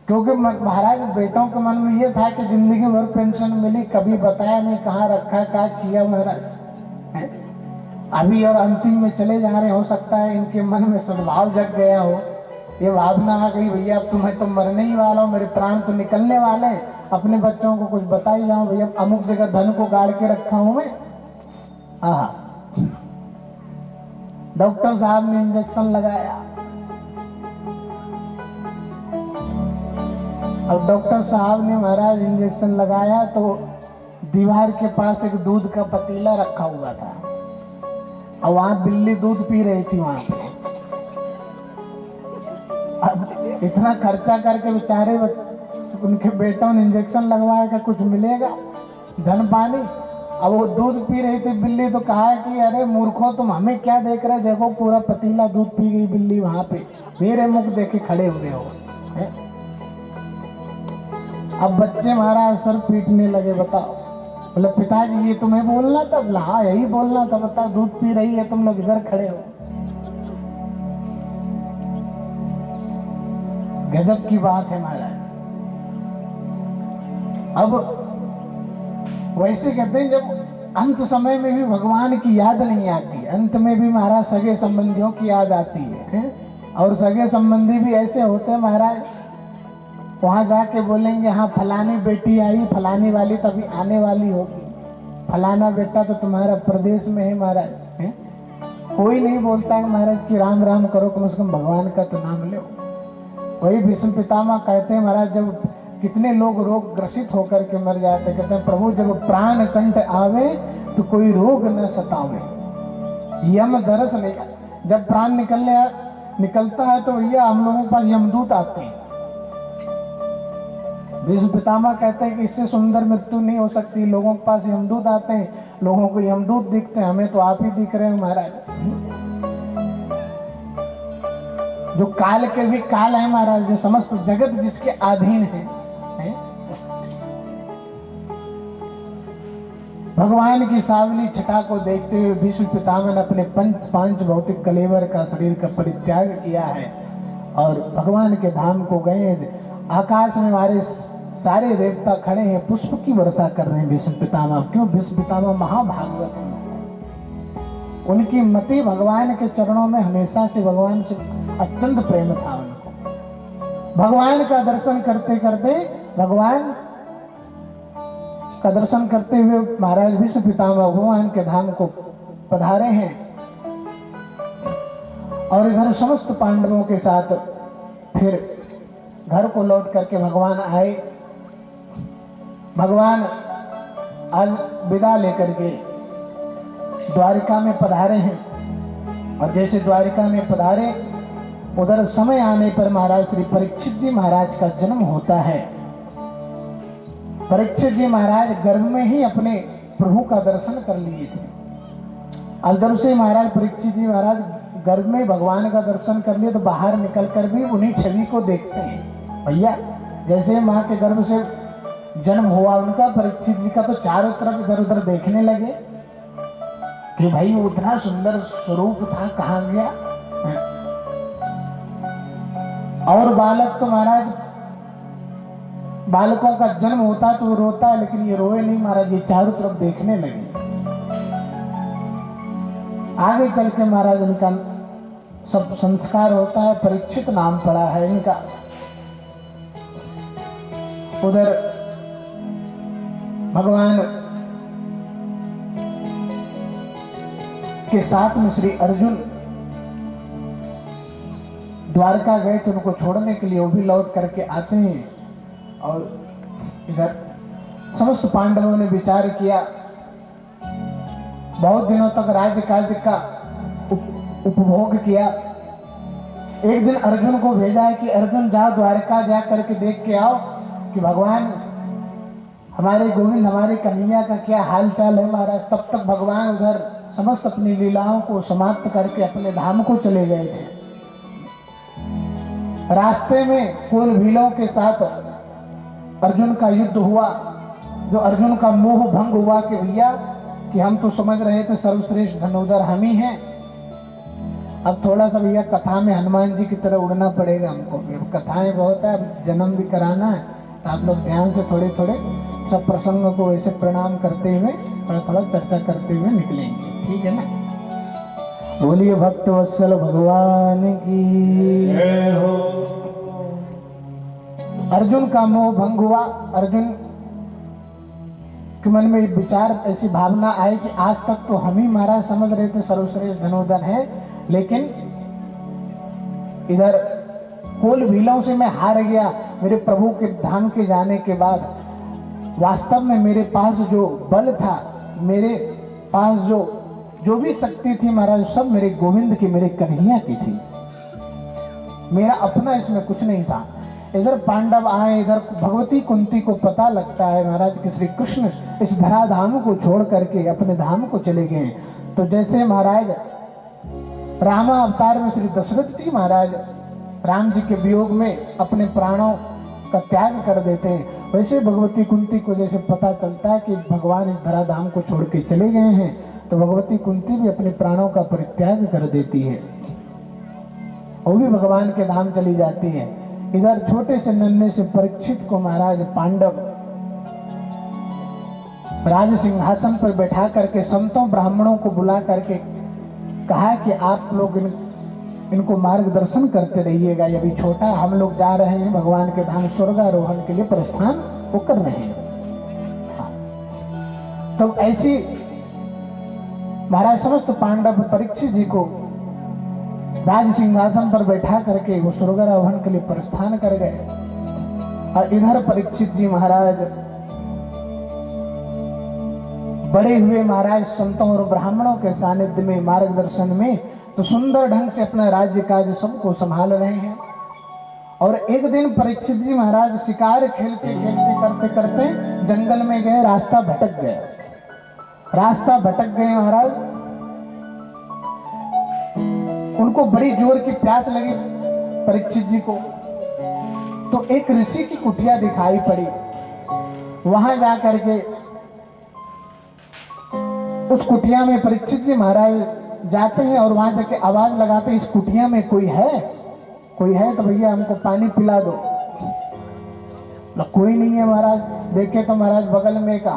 क्योंकि महाराज बेटों के मन में ये था कि जिंदगी भर पेंशन मिली, कभी बताया नहीं कहाँ रखा, क्या किया महाराज। अभी और अंतिम में चले जा रहे, हो सकता है इनके मन में सद्भाव जग गया हो, ये भावना आ गई भैया अब तुम्हें तो मरने ही वाला हो, मेरे प्राण तो निकलने वाले हैं, अपने बच्चों को कुछ बताई जाऊं भैया, अमुक जगह धन को गाड़ के रखा हूं मैं। आहा, डॉक्टर साहब ने इंजेक्शन लगाया। अब डॉक्टर साहब ने महाराज इंजेक्शन लगाया तो दीवार के पास एक दूध का पतीला रखा हुआ था, और वहां बिल्ली दूध पी रही थी वहां पे। अब इतना खर्चा करके बेचारे उनके बेटों ने इंजेक्शन लगवाया, कि कुछ मिलेगा धन पानी। अब वो दूध पी रही थी बिल्ली, तो कहा कि अरे मूर्खों तुम हमें क्या देख रहे, देखो पूरा पतीला दूध पी गई बिल्ली वहां पे, मेरे मुख देखे खड़े हुए हो। अब बच्चे महाराज सर पीटने लगे, बताओ। बोले पिताजी ये तुम्हें बोलना था? बोला हाँ यही बोलना था, बताओ दूध पी रही है तुम लोग इधर खड़े हो। गजब की बात है महाराज। अब वैसे कहते हैं जब अंत समय में भी भगवान की याद नहीं आती, अंत में भी महाराज सगे संबंधियों की याद आती है। और सगे संबंधी भी ऐसे होते हैं महाराज, वहां जाके बोलेंगे हाँ फलानी बेटी आई, फलानी वाली तो अभी आने वाली होगी, फलाना बेटा तो तुम्हारा प्रदेश में है महाराज। है कोई नहीं बोलता है महाराज कि राम राम करो, कम से कम भगवान का तो नाम लो। वही भीष्म पितामह कहते हैं महाराज, जब कितने लोग रोग ग्रसित होकर के मर जाते, कहते हैं प्रभु जब प्राण कंठ आवे तो कोई रोग न सतावे, यम दरस ले। जब प्राण निकलता है तो भैया हम लोगों के पास यमदूत आते हैं। भीष्म पितामह कहते हैं कि इससे सुंदर मृत्यु नहीं हो सकती, लोगों के पास यमदूत आते हैं, लोगों को यमदूत दिखते हैं, हमें तो आप ही दिख रहे हैं महाराज। जो काल के भी काल है महाराज, जो समस्त जगत जिसके अधीन है। भगवान की सावली छटा को देखते हुए भीष्म पितामह ने अपने पांच भौतिक कलेवर का शरीर का परित्याग किया है और भगवान के धाम को गए। आकाश में हमारे सारे देवता खड़े हैं, पुष्प की वर्षा कर रहे हैं भीष्म पितामह। क्यों? भीष्म पितामह महाभागवत हैं, उनकी मति भगवान के चरणों में हमेशा से भगवान से अत्यंत प्रेम था उनको। भगवान का दर्शन करते करते भगवान का दर्शन करते हुए महाराज भीष्म पितामह भगवान के धाम को पधारे हैं और इधर समस्त पांडवों के साथ फिर घर को लौट करके भगवान आए। भगवान आज विदा लेकर के द्वारिका में पधारे हैं और जैसे द्वारिका में पधारे उधर समय आने पर महाराज श्री परीक्षित जी महाराज का जन्म होता है। परीक्षित जी महाराज गर्भ में ही अपने प्रभु का दर्शन कर लिए थे। और जब से महाराज परीक्षित जी महाराज गर्भ में भगवान का दर्शन कर लिए तो बाहर निकल कर भी उन्हीं छवि को देखते हैं। भैया जैसे माँ के गर्भ से जन्म हुआ उनका, परीक्षित जी का तो चारों तरफ इधर उधर देखने लगे कि भाई उतना सुंदर स्वरूप था, कहाँ गया। और बालक तो महाराज बालकों का जन्म होता है तो वो रोता है, लेकिन ये रोए नहीं महाराज, ये चारों तरफ देखने लगे। आगे चल के महाराज इनका सब संस्कार होता है। परीक्षित नाम पड़ा है इनका। उधर भगवान के साथ में श्री अर्जुन द्वारका गए तो उनको छोड़ने के लिए वो भी लौट करके आते हैं। और इधर समस्त पांडवों ने विचार किया, बहुत दिनों तक राज्य कार्य का उपभोग किया। एक दिन अर्जुन को भेजा है कि अर्जुन जाओ द्वारका जा करके देख के आओ कि भगवान हमारे गोविंद हमारे कन्हैया का क्या हाल चाल है महाराज। तब तक भगवान उधर समस्त अपनी लीलाओं को समाप्त करके अपने धाम को चले गए थे। रास्ते में कुल भीलों के साथ अर्जुन का युद्ध हुआ, जो अर्जुन का मोह भंग हुआ कि भैया कि हम तो समझ रहे थे सर्वश्रेष्ठ धनुर्धर हम ही हैं, अब थोड़ा सा भैया कथा में हनुमान जी की तरह उड़ना पड़ेगा हमको। कथाएं बहुत है, अब जन्म भी कराना है, तो आप लोग ध्यान से थोड़े थोड़े सब प्रसंगों को ऐसे प्रणाम करते हुए थोड़ा थोड़ा चर्चा करते हुए निकलेंगे, ठीक है ना। बोलिए भक्त वत्सल भगवान की जय हो। अर्जुन का मोह भंग हुआ। अर्जुन के मन में विचार ऐसी भावना आई कि आज तक तो हम ही महाराज समझ रहे थे सर्वश्रेष्ठ धनुर्धर है, लेकिन इधर कुल भीलों से मैं हार गया। मेरे प्रभु के धाम के जाने के बाद वास्तव में मेरे पास जो बल था, मेरे पास जो भी शक्ति थी महाराज, सब मेरे गोविंद की, मेरे कन्हैया की थी। मेरा अपना इसमें कुछ नहीं था। इधर पांडव आए, इधर भगवती कुंती को पता लगता है महाराज कि श्री कृष्ण इस धराधाम को छोड़ करके अपने धाम को चले गए। तो जैसे महाराज रामा अवतार में श्री दशरथ जी महाराज राम जी के वियोग में अपने प्राणों का त्याग कर देते हैं, वैसे भगवती कुंती को जैसे पता चलता है कि भगवान इस धराधाम को छोड़ के चले गए हैं, तो भगवती कुंती भी अपने प्राणों का परित्याग कर देती है, वो भी भगवान के धाम चली जाती है। इधर छोटे से नन्हे से परीक्षित को महाराज पांडव राज सिंहासन पर बैठा करके संतों ब्राह्मणों को बुला करके कहा कि आप लोग इनको मार्गदर्शन करते रहिएगा, ये भी छोटा, हम लोग जा रहे हैं भगवान के धाम स्वर्गारोहण के लिए प्रस्थान वो कर रहे हैं। तो ऐसी महाराज समस्त पांडव परीक्षित जी को राज सिंहासन पर बैठा करके वो स्वर्गारोहण के लिए प्रस्थान कर गए। और इधर परीक्षित जी महाराज बड़े हुए महाराज संतों और ब्राह्मणों के सानिध्य में मार्गदर्शन में तो सुंदर ढंग से अपना राज्य काज सबको संभाल रहे हैं। और एक दिन परीक्षित जी महाराज शिकार खेलते खेलते करते करते जंगल में गए, रास्ता भटक गए। रास्ता भटक गए महाराज, उनको बड़ी जोर की प्यास लगी परीक्षित जी को। तो एक ऋषि की कुटिया दिखाई पड़ी, वहां जा करके उस कुटिया में परीक्षित जी महाराज जाते हैं और वहां जाके आवाज लगाते हैं, इस कुटिया में कोई है? कोई है तो भैया हमको पानी पिला दो। कोई नहीं है महाराज। देखे तो महाराज बगल में का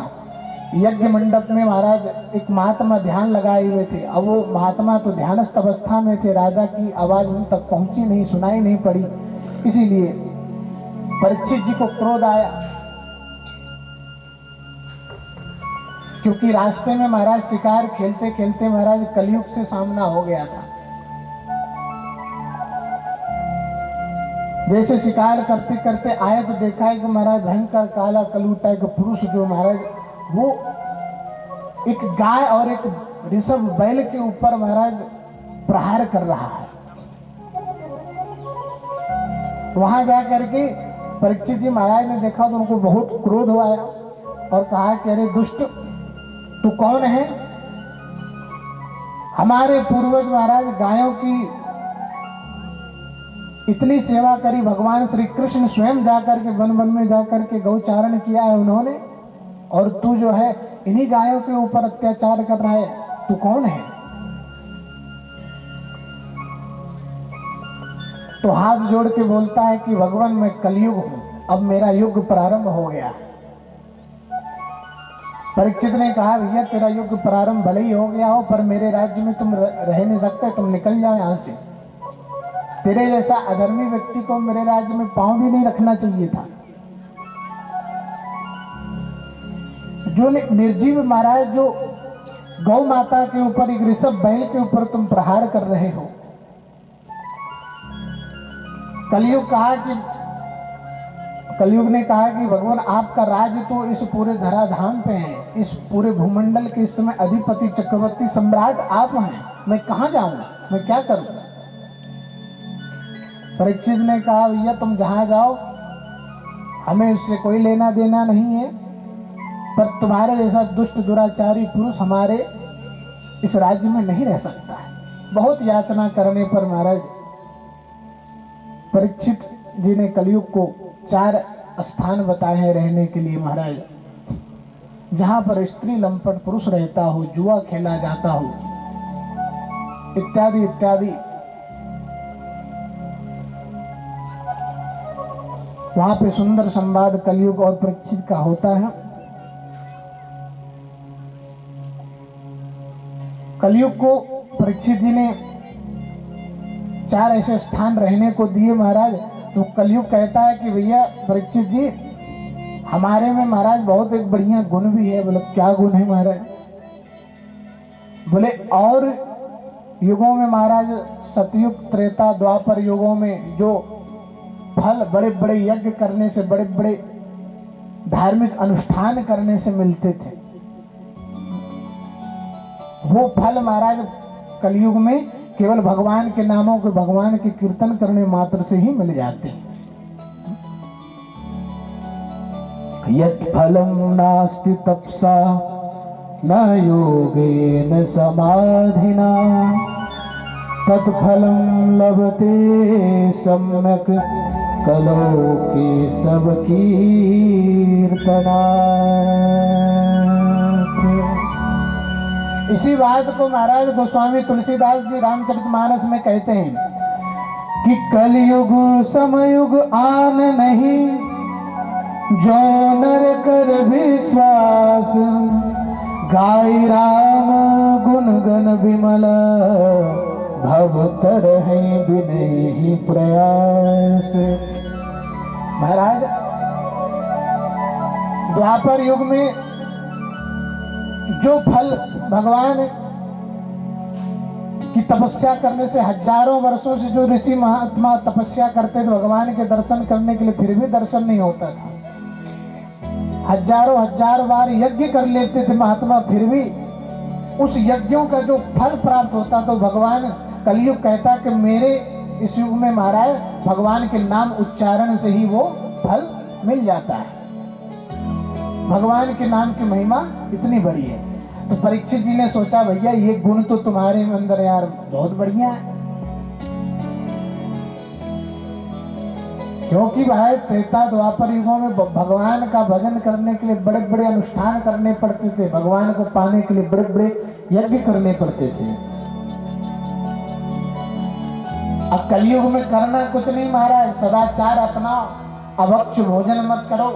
यज्ञ मंडप में महाराज एक महात्मा ध्यान लगाए हुए थे। अब वो महात्मा तो ध्यानस्थ अवस्था में थे, राजा की आवाज उन तक पहुंची नहीं, सुनाई नहीं पड़ी। इसीलिए परीक्षित जी को क्रोध आया, क्योंकि रास्ते में महाराज शिकार खेलते खेलते महाराज कलयुग से सामना हो गया था। जैसे शिकार करते करते आए तो देखा है कि महाराज भयंकर काला कलूटा एक पुरुष जो महाराज वो एक गाय और एक ऋषभ बैल के ऊपर महाराज प्रहार कर रहा है। वहां जाकर के परीक्षित जी महाराज ने देखा तो उनको बहुत क्रोध हुआ और कहा कि अरे दुष्ट, तू कौन है? हमारे पूर्वज महाराज गायों की इतनी सेवा करी, भगवान श्री कृष्ण स्वयं जाकर के वन वन में जाकर के गौचारण किया है उन्होंने, और तू जो है इन्हीं गायों के ऊपर अत्याचार कर रहा है, तू कौन है? तो हाथ जोड़ के बोलता है कि भगवान मैं कलयुग हूं, अब मेरा युग प्रारंभ हो गया। परीक्षित ने कहा भैया तेरा युग प्रारंभ भले ही हो गया हो, पर मेरे राज्य में तुम रह नहीं सकते, तुम निकल जाओ यहाँ से। तेरे जैसा अधर्मी व्यक्ति को मेरे राज्य में पांव भी नहीं रखना चाहिए था। जो निर्जीव महाराज, जो गौ माता के ऊपर, एक ऋषभ बैल के ऊपर तुम प्रहार कर रहे हो। कलयुग ने कहा कि भगवान आपका राज्य तो इस पूरे धराधाम पे है, इस पूरे भूमंडल के इस समय अधिपति चक्रवर्ती सम्राट आप हैं, मैं कहाँ जाऊंगा, मैं क्या करूं। परीक्षित ने कहा भैया तुम जहां जाओ हमें उससे कोई लेना देना नहीं है, पर तुम्हारे जैसा दुष्ट दुराचारी पुरुष हमारे इस राज्य में नहीं रह सकता है। बहुत याचना करने पर महाराज परीक्षित जी ने कलयुग को 4 स्थान बताए हैं रहने के लिए महाराज, जहां पर स्त्री लंपट पुरुष रहता हो, जुआ खेला जाता हो, इत्यादि इत्यादि। वहां पे सुंदर संवाद कलयुग और परीक्षित का होता है। कलयुग को परीक्षित जी ने 4 ऐसे स्थान रहने को दिए महाराज। तो कलयुग कहता है कि भैया परीक्षित जी हमारे में महाराज बहुत एक बढ़िया गुण भी है। बोले क्या गुण है महाराज? बोले और युगों में महाराज, सतयुग त्रेता द्वापर युगों में जो फल बड़े बड़े यज्ञ करने से, बड़े बड़े धार्मिक अनुष्ठान करने से मिलते थे, वो फल महाराज कलयुग में केवल भगवान के नामों के, भगवान के कीर्तन करने मात्र से ही मिल जाते हैं। यत् फलम नास्ति तपसा न योगेन समाधिना तत्फलम लभते सम्यक कलो के सब कीर्तना। इसी बात को महाराज गोस्वामी तुलसीदास जी रामचरितमानस में कहते हैं कि कलयुग समयुग आन नहीं, जो नर कर विश्वास, गाय राम गुण गण विमल, भव कर है विनय ही प्रयास। महाराज द्वापर युग में जो फल भगवान की तपस्या करने से, हजारों वर्षों से जो ऋषि महात्मा तपस्या करते थे भगवान के दर्शन करने के लिए, फिर भी दर्शन नहीं होता था। हजारों हजार बार यज्ञ कर लेते थे महात्मा, फिर भी उस यज्ञों का जो फल प्राप्त होता तो भगवान कलयुग कहता कि मेरे इस युग में महाराज भगवान के नाम उच्चारण से ही वो फल मिल जाता है। भगवान के नाम की महिमा इतनी बड़ी है। तो परीक्षित जी ने सोचा भैया ये गुण तो तुम्हारे अंदर यार बहुत बढ़िया है, क्योंकि भाई त्रेता द्वापर युगों में भगवान का भजन करने के लिए बड़े बड़े अनुष्ठान करने पड़ते थे, भगवान को पाने के लिए बड़े बड़े यज्ञ करने पड़ते थे। अब कलयुग में करना कुछ नहीं महाराज, सदाचार अपनाओ, अभक्ष भोजन मत करो,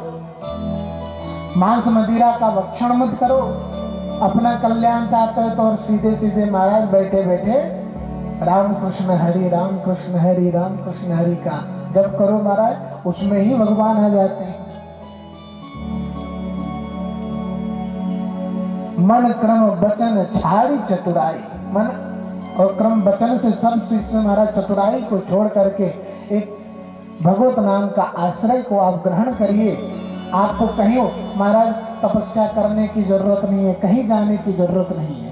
मांस मदिरा का भक्षण मत करो, अपना कल्याण चाहते हो तो और सीधे सीधे महाराज बैठे बैठे राम कृष्ण हरि राम कृष्ण हरि राम कृष्ण हरि का जब करो महाराज, उसमें ही भगवान आ जाते हैं। मन क्रम वचन छाड़ी चतुराई, मन और क्रम वचन से सब चीज से महाराज चतुराई को छोड़ करके एक भगवत नाम का आश्रय को आप ग्रहण करिए। आपको कहीं महाराज तपस्या करने की जरूरत नहीं है, कहीं जाने की जरूरत नहीं है,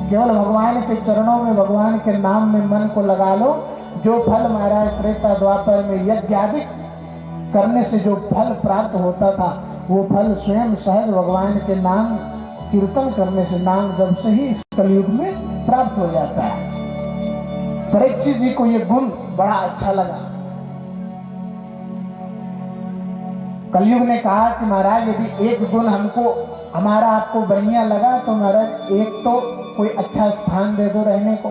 केवल भगवान के चरणों में, भगवान के नाम में मन को लगा लो। जो फल महाराज त्रेता द्वापर में यज्ञ आदि करने से जो फल प्राप्त होता था, वो फल स्वयं सहज भगवान के नाम कीर्तन करने से, नाम जब से ही इस कलयुग में प्राप्त हो जाता है। परीक्षित जी को ये गुण बड़ा अच्छा लगा। कलयुग ने कहा कि महाराज यदि एक गुण हमको, हमारा आपको बढ़िया लगा तो महाराज एक तो कोई अच्छा स्थान दे दो रहने को।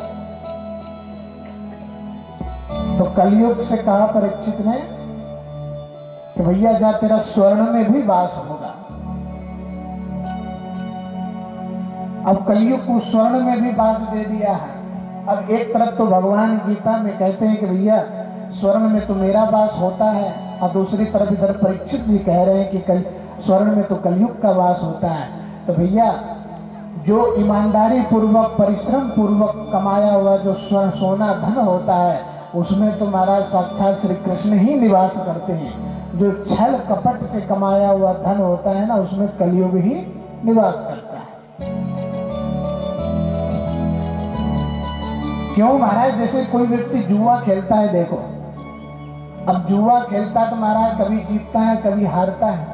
तो कलयुग से कहा परीक्षित ने कि भैया जा तेरा स्वर्ण में भी वास होगा, अब कलयुग को स्वर्ण में भी बांस दे दिया है। अब एक तरफ तो भगवान गीता में कहते हैं कि भैया स्वर्ण में तो मेरा वास होता है, और दूसरी तरफ इधर परीक्षित जी कह रहे हैं कि स्वर्ण में तो कलयुग का वास होता है। तो भैया जो ईमानदारी पूर्वक परिश्रम पूर्वक कमाया हुआ जो स्वर्ण सोना धन होता है उसमें तो महाराज साक्षात श्री कृष्ण ही निवास करते हैं। जो छल कपट से कमाया हुआ धन होता है ना उसमें कलयुग ही निवास करता है। क्यों महाराज? जैसे कोई व्यक्ति जुआ खेलता है, देखो अब जुआ खेलता तो महाराज कभी जीतता है कभी हारता है।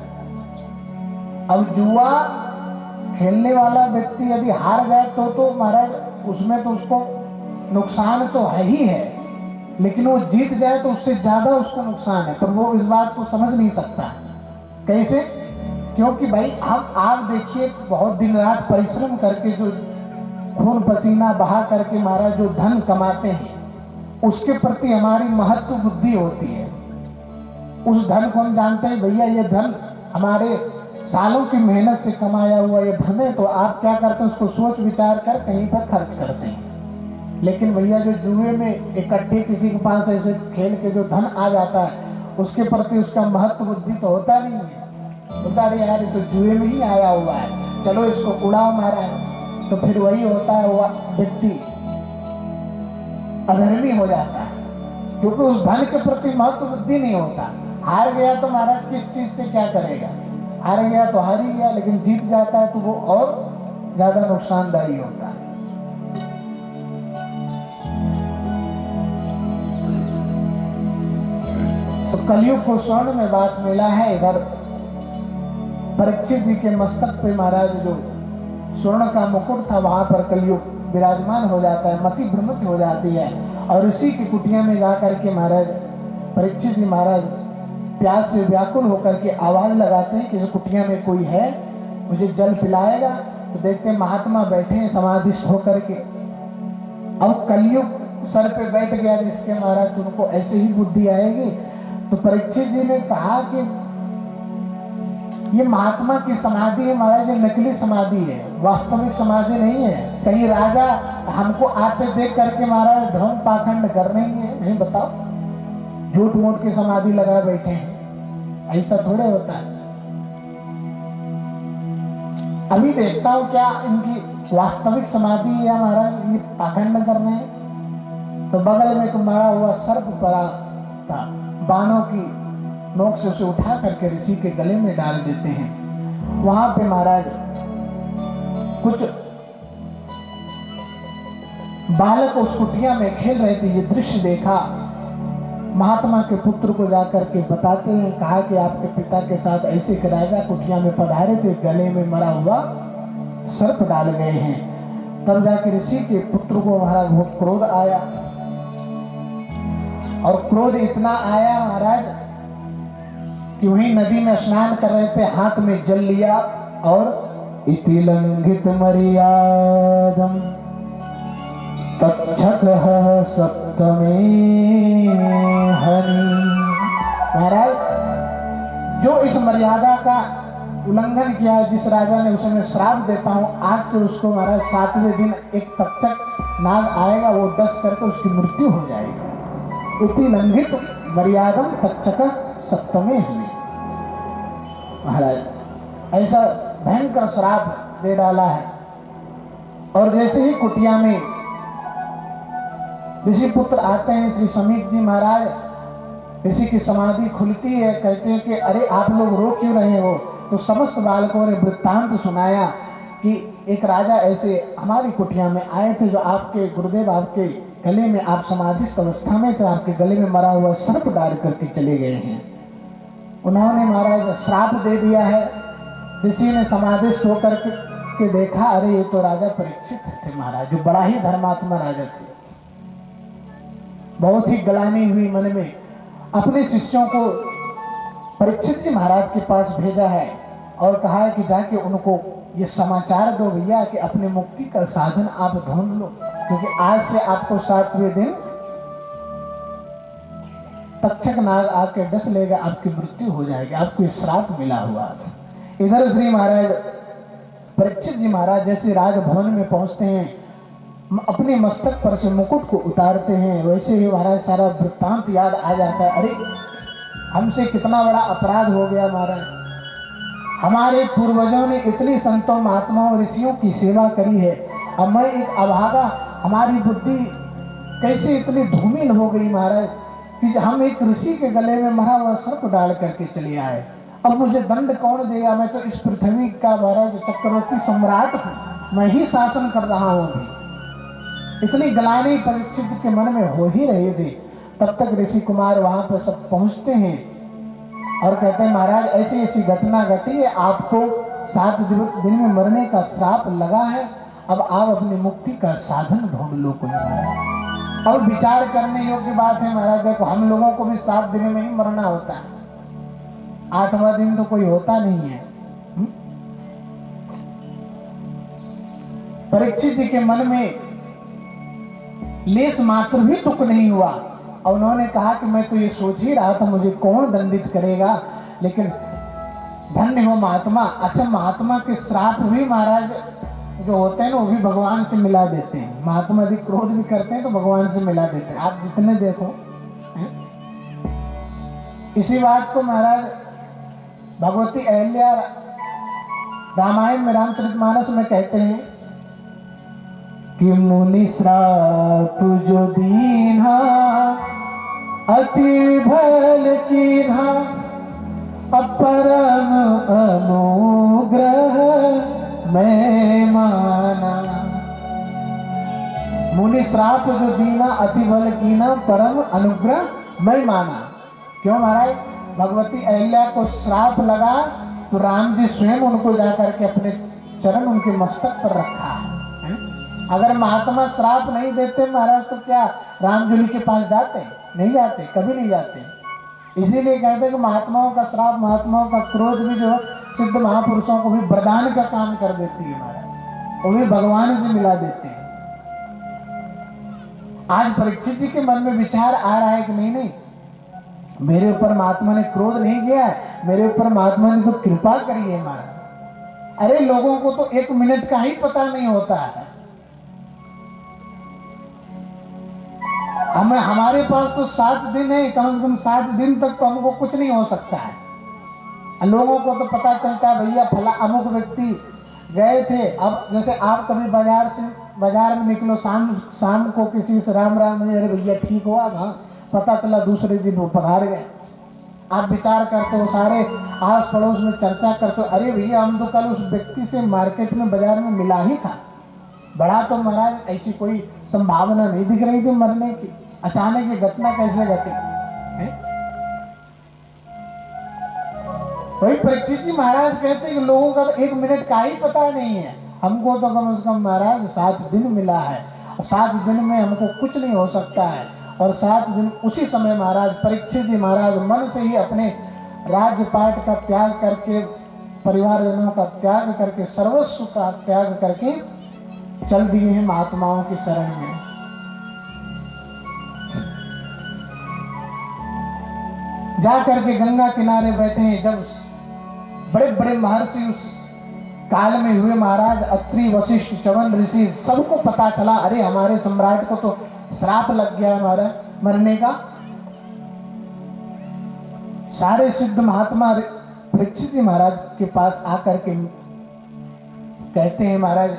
अब जुआ खेलने वाला व्यक्ति यदि हार जाए तो महाराज उसमें तो उसको नुकसान तो है ही है, लेकिन वो जीत जाए तो उससे ज्यादा उसको नुकसान है। पर वो इस बात को समझ नहीं सकता। कैसे? क्योंकि भाई आप देखिए बहुत दिन रात परिश्रम करके जो खून पसीना बहा करके महाराज जो धन कमाते हैं उसके प्रति हमारी महत्व बुद्धि होती है। उस धन को हम जानते हैं भैया ये धन हमारे सालों की मेहनत से कमाया हुआ ये धन है, तो आप क्या करते हैं उसको सोच विचार कर कहीं पर खर्च करते हैं। लेकिन भैया जो जुए में इकट्ठे किसी के पास ऐसे खेल के जो धन आ जाता है उसके प्रति उसका महत्व बुद्धि तो होता नहीं है। होता है यार ये तो जुए में ही आया हुआ है, चलो इसको उड़ाओ महाराज। तो फिर वही होता है वो व्यक्ति अधर्मी हो जाता है, क्योंकि उस धन के प्रति महत्व बुद्धि नहीं होता। हार गया तो महाराज किस चीज से क्या करेगा? हार गया तो हार ही गया, लेकिन जीत जाता है तो वो और ज्यादा नुकसानदायी होता है। तो कलयुग को स्वर्ण में वास मिला है। इधर परीक्षित जी के मस्तक पे महाराज जो स्वर्ण का मुकुट था वहां पर कलयुग विराजमान हो जाता है, मति भ्रमित हो जाती है। और इसी की कुटिया में जाकर के महाराज परीक्षित जी महाराज प्यास से व्याकुल होकर के आवाज लगाते हैं कि इस कुटिया में कोई है, मुझे जल पिलाएगा। तो देखते हैं महात्मा बैठे हैं समाधिस्थ होकर के। अब कलयुग सर पे बैठ गया जिसके महाराज तुमको ऐसे ही बुद्धि आएगी। तो परीक्षित जी ने कहा कि ये महात्मा की समाधि है महाराज, ये नकली समाधि है, वास्तविक समाधि नहीं है। कहीं राजा हमको आते देख करके महाराज भ्रम पाखंड कर रही है? नहीं, बताओ, झूठ मूठ की समाधि लगा बैठे हैं, ऐसा थोड़े होता है। अभी देखता हूं क्या इनकी वास्तविक समाधि है या महाराज ये पाखंड कर रहे हैं। तो बगल में मरा हुआ सर्प पड़ा था, बाणों की नोक से उसे उठा करके ऋषि के गले में डाल देते हैं। वहां पे महाराज कुछ बालक उस कुटिया में खेल रहे थे। ये दृश्य देखा, महात्मा के पुत्र को जाकर के बताते हैं, कहा कि आपके पिता के साथ ऐसे के राजा कुटिया में पधारे थे, गले में मरा हुआ सर्प डाल गए हैं। तब जाके ऋषि के पुत्र को महाराज बहुत क्रोध आया, और क्रोध इतना आया महाराज कि वही नदी में स्नान कर रहे थे, हाथ में जल लिया और इति लंघित मर्यादम तच्छतः सप्तमे हनि। महाराज जो इस मर्यादा का उल्लंघन किया, जिस राजा ने उसे मैं श्राप देता हूं, आज से उसको महाराज 7वें दिन एक तक्षक नाग आएगा, वो डस करके उसकी मृत्यु हो जाएगी। इति लंघित मर्यादम तक्षक सप्तमे हनि। महाराज ऐसा भयंकर श्राप दे डाला है। और जैसे ही कुटिया में ऋषि पुत्र आते हैं, श्री समीक जी महाराज ऋषि की समाधि खुलती है, कहते हैं कि अरे आप लोग रो क्यों रहे हो? तो समस्त बालकों ने वृत्तांत सुनाया कि एक राजा ऐसे हमारी कुटिया में आए थे, जो आपके गुरुदेव आपके गले में, आप समाधिस्थ अवस्था में थे, आपके गले में मरा हुआ सर्प डाल करके चले गए हैं। उन्होंने महाराज श्राप दे दिया है। ऋषि ने समाधिस्थ होकर के देखा, अरे ये तो राजा परीक्षित थे महाराज, जो बड़ा ही धर्मात्मा राजा थे। बहुत ही ग्लानि हुई मन में, अपने शिष्यों को परीक्षित जी महाराज के पास भेजा है और कहा है कि जाके उनको ये समाचार दो भैया कि अपने मुक्ति का साधन आप ढूंढ लो, क्योंकि आज से आपको 7वें दिन तक्षक नाग आके डस लेगा, आपकी मृत्यु हो जाएगी, आपको श्राप मिला हुआ। इधर श्री महाराज परीक्षित जी महाराज जैसे राजभवन में पहुंचते हैं, अपने मस्तक पर से मुकुट को उतारते हैं, वैसे ही महाराज सारा वृत्तांत याद आ जाता है। अरे हमसे कितना बड़ा अपराध हो गया महाराज, हमारे पूर्वजों ने इतनी संतों महात्माओं ऋषियों की सेवा करी है, अब मैं एक अभागा, हमारी बुद्धि कैसे इतनी धूमिल हो गई महाराज कि हम एक ऋषि के गले में मरा हुआ सर्प डाल करके चले आए। अब मुझे दंड कौन देगा, मैं तो इस पृथ्वी का महाराज चक्रवर्ती सम्राट हूँ, मैं ही शासन कर रहा हूँ। अभी इतनी गलानी परीक्षित के मन में हो ही रहे थे, तब तक ऋषि कुमार वहां पर सब पहुंचते हैं और कहते हैं महाराज ऐसी ऐसी घटना घटी है, आपको 7 दिन में मरने का श्राप लगा है, अब आप अपनी मुक्ति का साधन ढूंढ लो कोई महाराज। अब विचार करने योग्य बात है महाराज, देखो हम लोगों को भी 7 दिन में ही मरना होता है, 8वां दिन तो कोई होता नहीं है। परीक्षित जी के मन में लेस मात्र भी दुख नहीं हुआ और उन्होंने कहा कि मैं तो ये सोच ही रहा था मुझे कौन दंडित करेगा, लेकिन धन्य हो महात्मा। अच्छा, महात्मा के श्राप भी महाराज जो होते हैं ना वो भी भगवान से मिला देते हैं, महात्मा यदि क्रोध भी करते हैं तो भगवान से मिला देते हैं, आप जितने देखो। इसी बात को महाराज भगवती अहल्या रामायण में रामचरितमानस में कहते हैं कि मुनि श्राप जो दीन्हा अति भल कीन्हा, अपरम अनुग्रह मैं माना। मुनि श्राप जो दीना अति बल कीना, परम अनुग्रह मैं माना। क्यों महाराज, भगवती अहल्या को श्राप लगा तो राम जी स्वयं उनको जाकर के अपने चरण उनके मस्तक पर रखा है। अगर महात्मा श्राप नहीं देते महाराज तो क्या राम जी के पास जाते? नहीं जाते, कभी नहीं जाते। इसीलिए कहते हैं कि महात्माओं का श्राप, महात्माओं का क्रोध भी जो सिद्ध महापुरुषों को भी वरदान का काम कर देती है महाराज, वो भी भगवान से मिला देते हैं। आज परीक्षित जी के मन में विचार आ रहा है कि नहीं नहीं, मेरे ऊपर महात्मा ने क्रोध नहीं किया है, मेरे ऊपर महात्मा ने तो कृपा करी है महाराज। अरे लोगों को तो 1 मिनट का ही पता नहीं होता है, हमारे पास तो 7 दिन है, कम से कम 7 दिन तक तो हमको कुछ नहीं हो सकता है। लोगों को तो पता चलता है भैया फला अमुक व्यक्ति गए थे। अब जैसे आप कभी बाजार में निकलो शाम को किसी से राम राम, अरे भैया ठीक हुआ, हाँ पता चला दूसरे दिन वो पधार गए। आप विचार करते हो, सारे आस पड़ोस में चर्चा करते हो, अरे भैया हम तो कल उस व्यक्ति से मार्केट में बाजार में मिला ही था, बड़ा तो महाराज ऐसी कोई संभावना नहीं दिख रही थी मरने की, अचानक ये घटना कैसे घटी। वही परीक्षित जी महाराज कहते हैं कि लोगों का तो 1 मिनट का ही पता नहीं है, हमको तो कम से कम महाराज 7 दिन मिला है और 7 दिन में हमको कुछ नहीं हो सकता है। और 7 दिन उसी समय महाराज परीक्षित जी महाराज मन से ही अपने राज्यपाट का त्याग करके, परिवारजनों का त्याग करके, सर्वस्व का त्याग करके चल दिए हैं महात्माओं की शरण में। जा करके गंगा किनारे बैठे हैं। जब बड़े बड़े महर्षि उस काल में हुए महाराज, अत्रि वशिष्ठ च्यवन ऋषि, सबको पता चला अरे हमारे सम्राट को तो श्राप लग गया है महाराज मरने का। सारे सिद्ध महात्मा परीक्षित जी महाराज के पास आकर के कहते हैं महाराज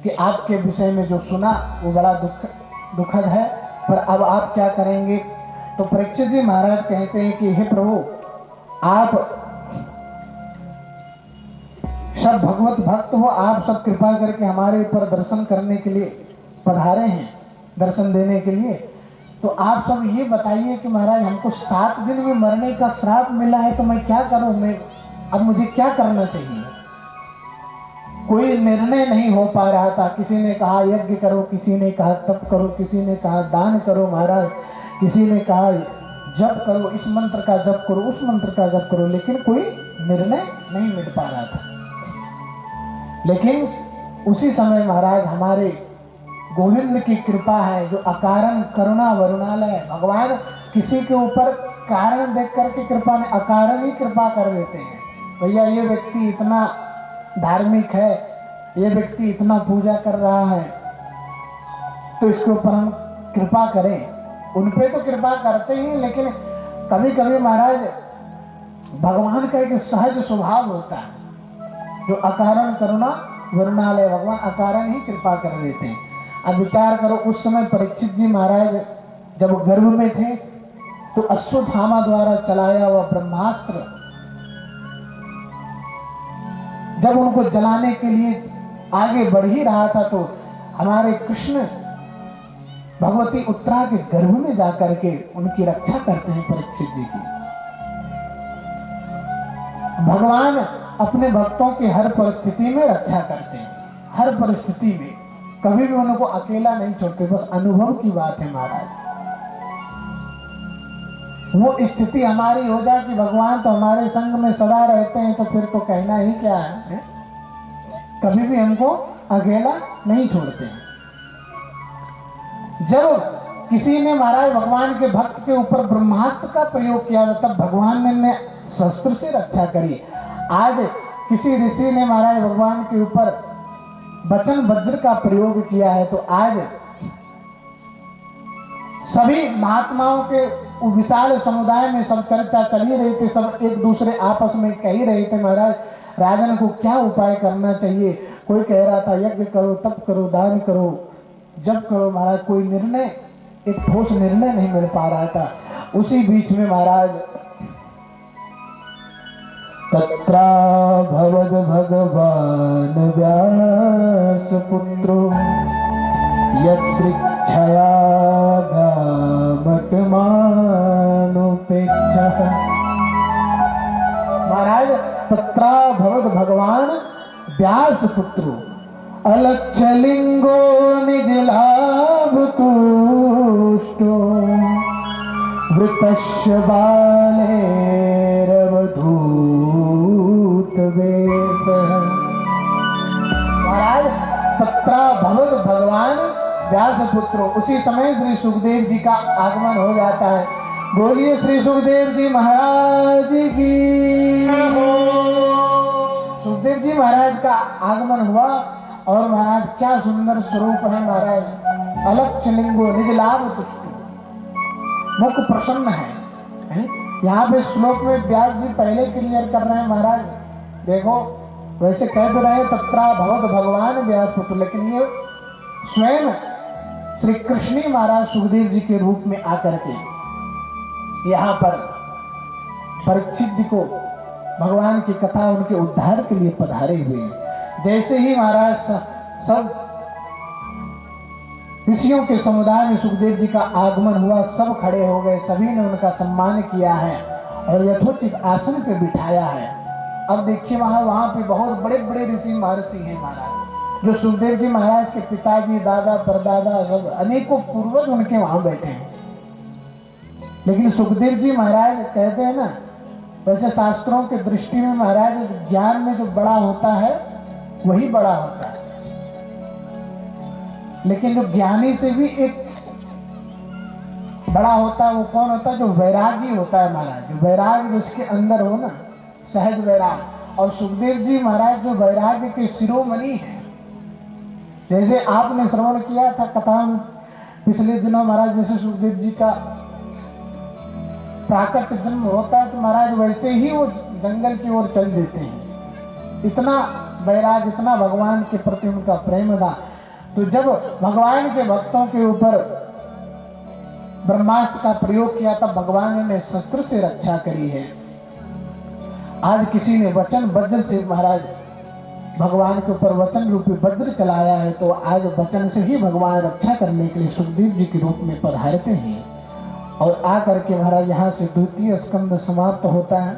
कि आपके विषय में जो सुना वो बड़ा दुखद है, पर अब आप क्या करेंगे। तो परीक्षित जी महाराज कहते हैं कि हे प्रभु, आप सब भगवत भक्त हो, आप सब कृपा करके हमारे ऊपर दर्शन करने के लिए पधारे हैं, दर्शन देने के लिए। तो आप सब ये बताइए कि महाराज हमको 7 दिन में मरने का श्राप मिला है, तो मैं क्या करूं, मैं अब मुझे क्या करना चाहिए। कोई निर्णय नहीं हो पा रहा था। किसी ने कहा यज्ञ करो, किसी ने कहा तप करो, किसी ने कहा दान करो महाराज, किसी ने कहा जप करो, इस मंत्र का जप करो, उस मंत्र का जप करो, लेकिन कोई निर्णय नहीं मिल पा रहा था। लेकिन उसी समय महाराज हमारे गोविंद की कृपा है, जो अकारण करुणा वरुणालय है। भगवान किसी के ऊपर कारण देख करके कृपा में अकारण ही कृपा कर देते हैं। भैया ये व्यक्ति इतना धार्मिक है, ये व्यक्ति इतना पूजा कर रहा है, तो इसके ऊपर हम कृपा करें। उन पे तो कृपा करते ही, लेकिन कभी कभी महाराज भगवान का एक सहज स्वभाव होता है, जो अकारण करुणा वरुणालय, भगवान अकारण ही कृपा कर देते हैं। अब विचार करो, उस समय परीक्षित जी महाराज जब गर्भ में थे तो अश्वत्थामा द्वारा चलाया हुआ ब्रह्मास्त्र जब उनको जलाने के लिए आगे बढ़ ही रहा था, तो हमारे कृष्ण भगवती उत्तरा के गर्भ में जाकर के उनकी रक्षा करते हैं परीक्षित जी की। भगवान अपने भक्तों की हर परिस्थिति में रक्षा करते हैं, हर परिस्थिति में कभी भी उनको अकेला नहीं छोड़ते। बस अनुभव की बात है महाराज, वो स्थिति हमारी हो जाए कि भगवान तो हमारे संग में सदा रहते हैं, तो फिर तो कहना ही क्या है, कभी भी हमको अकेला नहीं छोड़ते हैं। जब किसी ने महाराज भगवान के भक्त के ऊपर ब्रह्मास्त्र का प्रयोग किया, तब भगवान ने शस्त्र से रक्षा करी। आज किसी ऋषि ने महाराज भगवान के ऊपर वचन वज्र का प्रयोग किया है, तो आज सभी महात्माओं के विशाल समुदाय में सब चर्चा चल ही रही थी, सब एक दूसरे आपस में कह ही रहे थे महाराज राजन को क्या उपाय करना चाहिए। कोई कह रहा था यज्ञ करो, तप करो, दान करो, जप करो। महाराज कोई निर्णय, एक ठोस निर्णय नहीं मिल पा रहा था। उसी बीच में महाराज तत्रा भवद भगवान व्यास पुत्रो यत्रिच्छया गामटमानुपेक्षः। महाराज तत्रा भवद भगवान व्यास पुत्रो अलक्षलिंगो निज लाभ तुष्टो वृतस्य बालेरवधूत वेशः। महाराज तत्रा भवद भगवान व्यास पुत्रो, उसी समय श्री सुखदेव जी का आगमन हो जाता है। बोलिए श्री सुखदेव जी महाराज की। सुखदेव जी महाराज का आगमन हुआ और महाराज क्या सुंदर स्वरूप है महाराज, अलक्ष लिंगो निज लाभ तुष्टि, मुख प्रसन्न है। यहाँ पे श्लोक में व्यास जी पहले क्लियर कर रहे हैं महाराज, देखो वैसे कह तो रहे तत्रा भगवत भगवान व्यास पुत्र, लेकिन ये स्वयं श्री कृष्ण महाराज सुखदेव जी के रूप में आकर के यहाँ पर परीक्षित जी को भगवान की कथा उनके उद्धार के लिए पधारे हुए। जैसे ही महाराज सब ऋषियों के समुदाय में सुखदेव जी का आगमन हुआ, सब खड़े हो गए, सभी ने उनका सम्मान किया है और यथोचित आसन पे बिठाया है। अब देखिए वहां पे बहुत बड़े बड़े ऋषि महर्षि हैं महाराज, जो सुखदेव जी महाराज के पिताजी, दादा, परदादा, सब अनेकों पूर्वज उनके वहां बैठे हैं। लेकिन सुखदेव जी महाराज कहते हैं ना, वैसे शास्त्रों के दृष्टि में महाराज ज्ञान में जो बड़ा होता है वही बड़ा होता है, लेकिन जो ज्ञानी से भी एक बड़ा होता है वो कौन होता है? जो वैरागी होता है महाराज, जो वैराग जिसके अंदर हो ना, सहज वैराग। और सुखदेव जी महाराज जो वैराग्य के शिरोमणि हैं। जैसे आपने श्रवण किया था कथा पिछले दिनों महाराज, जैसे सुखदेव जी का प्राकट जन्म होता है तो महाराज वैसे ही वो जंगल की ओर चल देते हैं। इतना वैराग, इतना भगवान के प्रति उनका प्रेम था। तो जब भगवान के भक्तों के ऊपर ब्रह्मास्त्र का प्रयोग किया तब भगवान ने शस्त्र से रक्षा करी है। आज किसी ने वचन वज्र से महाराज भगवान के ऊपर वचन रूपी वज्र चलाया है, तो आज वचन से ही भगवान रक्षा करने के लिए सुखदेव जी के रूप में पधारते हैं। और आकर के महाराज यहाँ से द्वितीय स्कंद समाप्त होता है।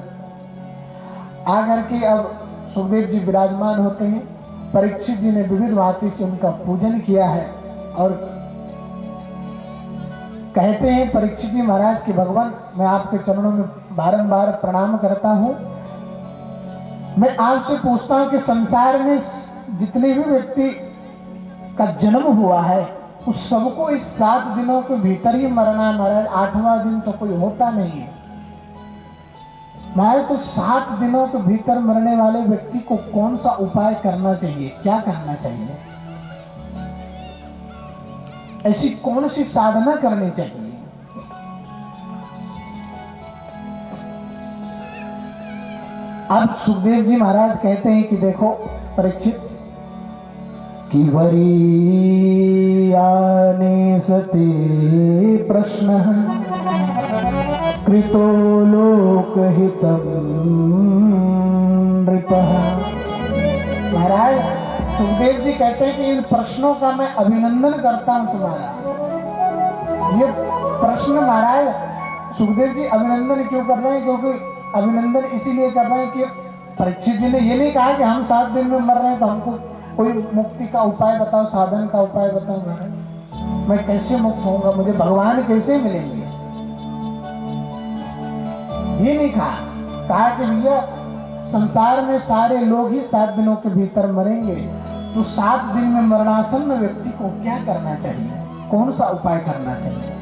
आकर के अब सुखदेव जी विराजमान होते हैं। परीक्षित जी ने विविध भांति से उनका पूजन किया है और कहते हैं परीक्षित जी महाराज कि भगवान मैं आपके चरणों में बारंबार प्रणाम करता हूँ। मैं आपसे पूछता हूँ कि संसार में जितने भी व्यक्ति का जन्म हुआ है उस सबको इस 7 दिनों के भीतर ही मरना है महाराज, 8वां दिन तो कोई होता नहीं है। महाराज तो 7 दिनों के भीतर मरने वाले व्यक्ति को कौन सा उपाय करना चाहिए, क्या करना चाहिए, ऐसी कौन सी साधना करनी चाहिए? अब सुखदेव जी महाराज कहते हैं कि देखो परीक्षित, कि वरीयाने सते प्रश्न कृतो लोकहितं नृपः। महाराज सुखदेव जी कहते हैं कि इन प्रश्नों का मैं अभिनंदन करता हूं तुम्हारा। ये प्रश्न महाराज सुखदेव जी अभिनंदन क्यों कर रहे हैं? क्योंकि अभिनंदन इसीलिए कर रहे हैं कि परीक्षित जी ने ये नहीं कहा कि हम 7 दिन में मर रहे हैं तो हमको कोई मुक्ति का उपाय बताओ, साधन का उपाय बताओ महाराज, मैं कैसे मुक्त होऊंगा, मुझे भगवान कैसे मिलेंगे, ये नहीं कहा कि भैया संसार में सारे लोग ही 7 दिनों के भीतर मरेंगे, तो 7 दिन में मरणासन्न व्यक्ति को क्या करना चाहिए, कौन सा उपाय करना चाहिए?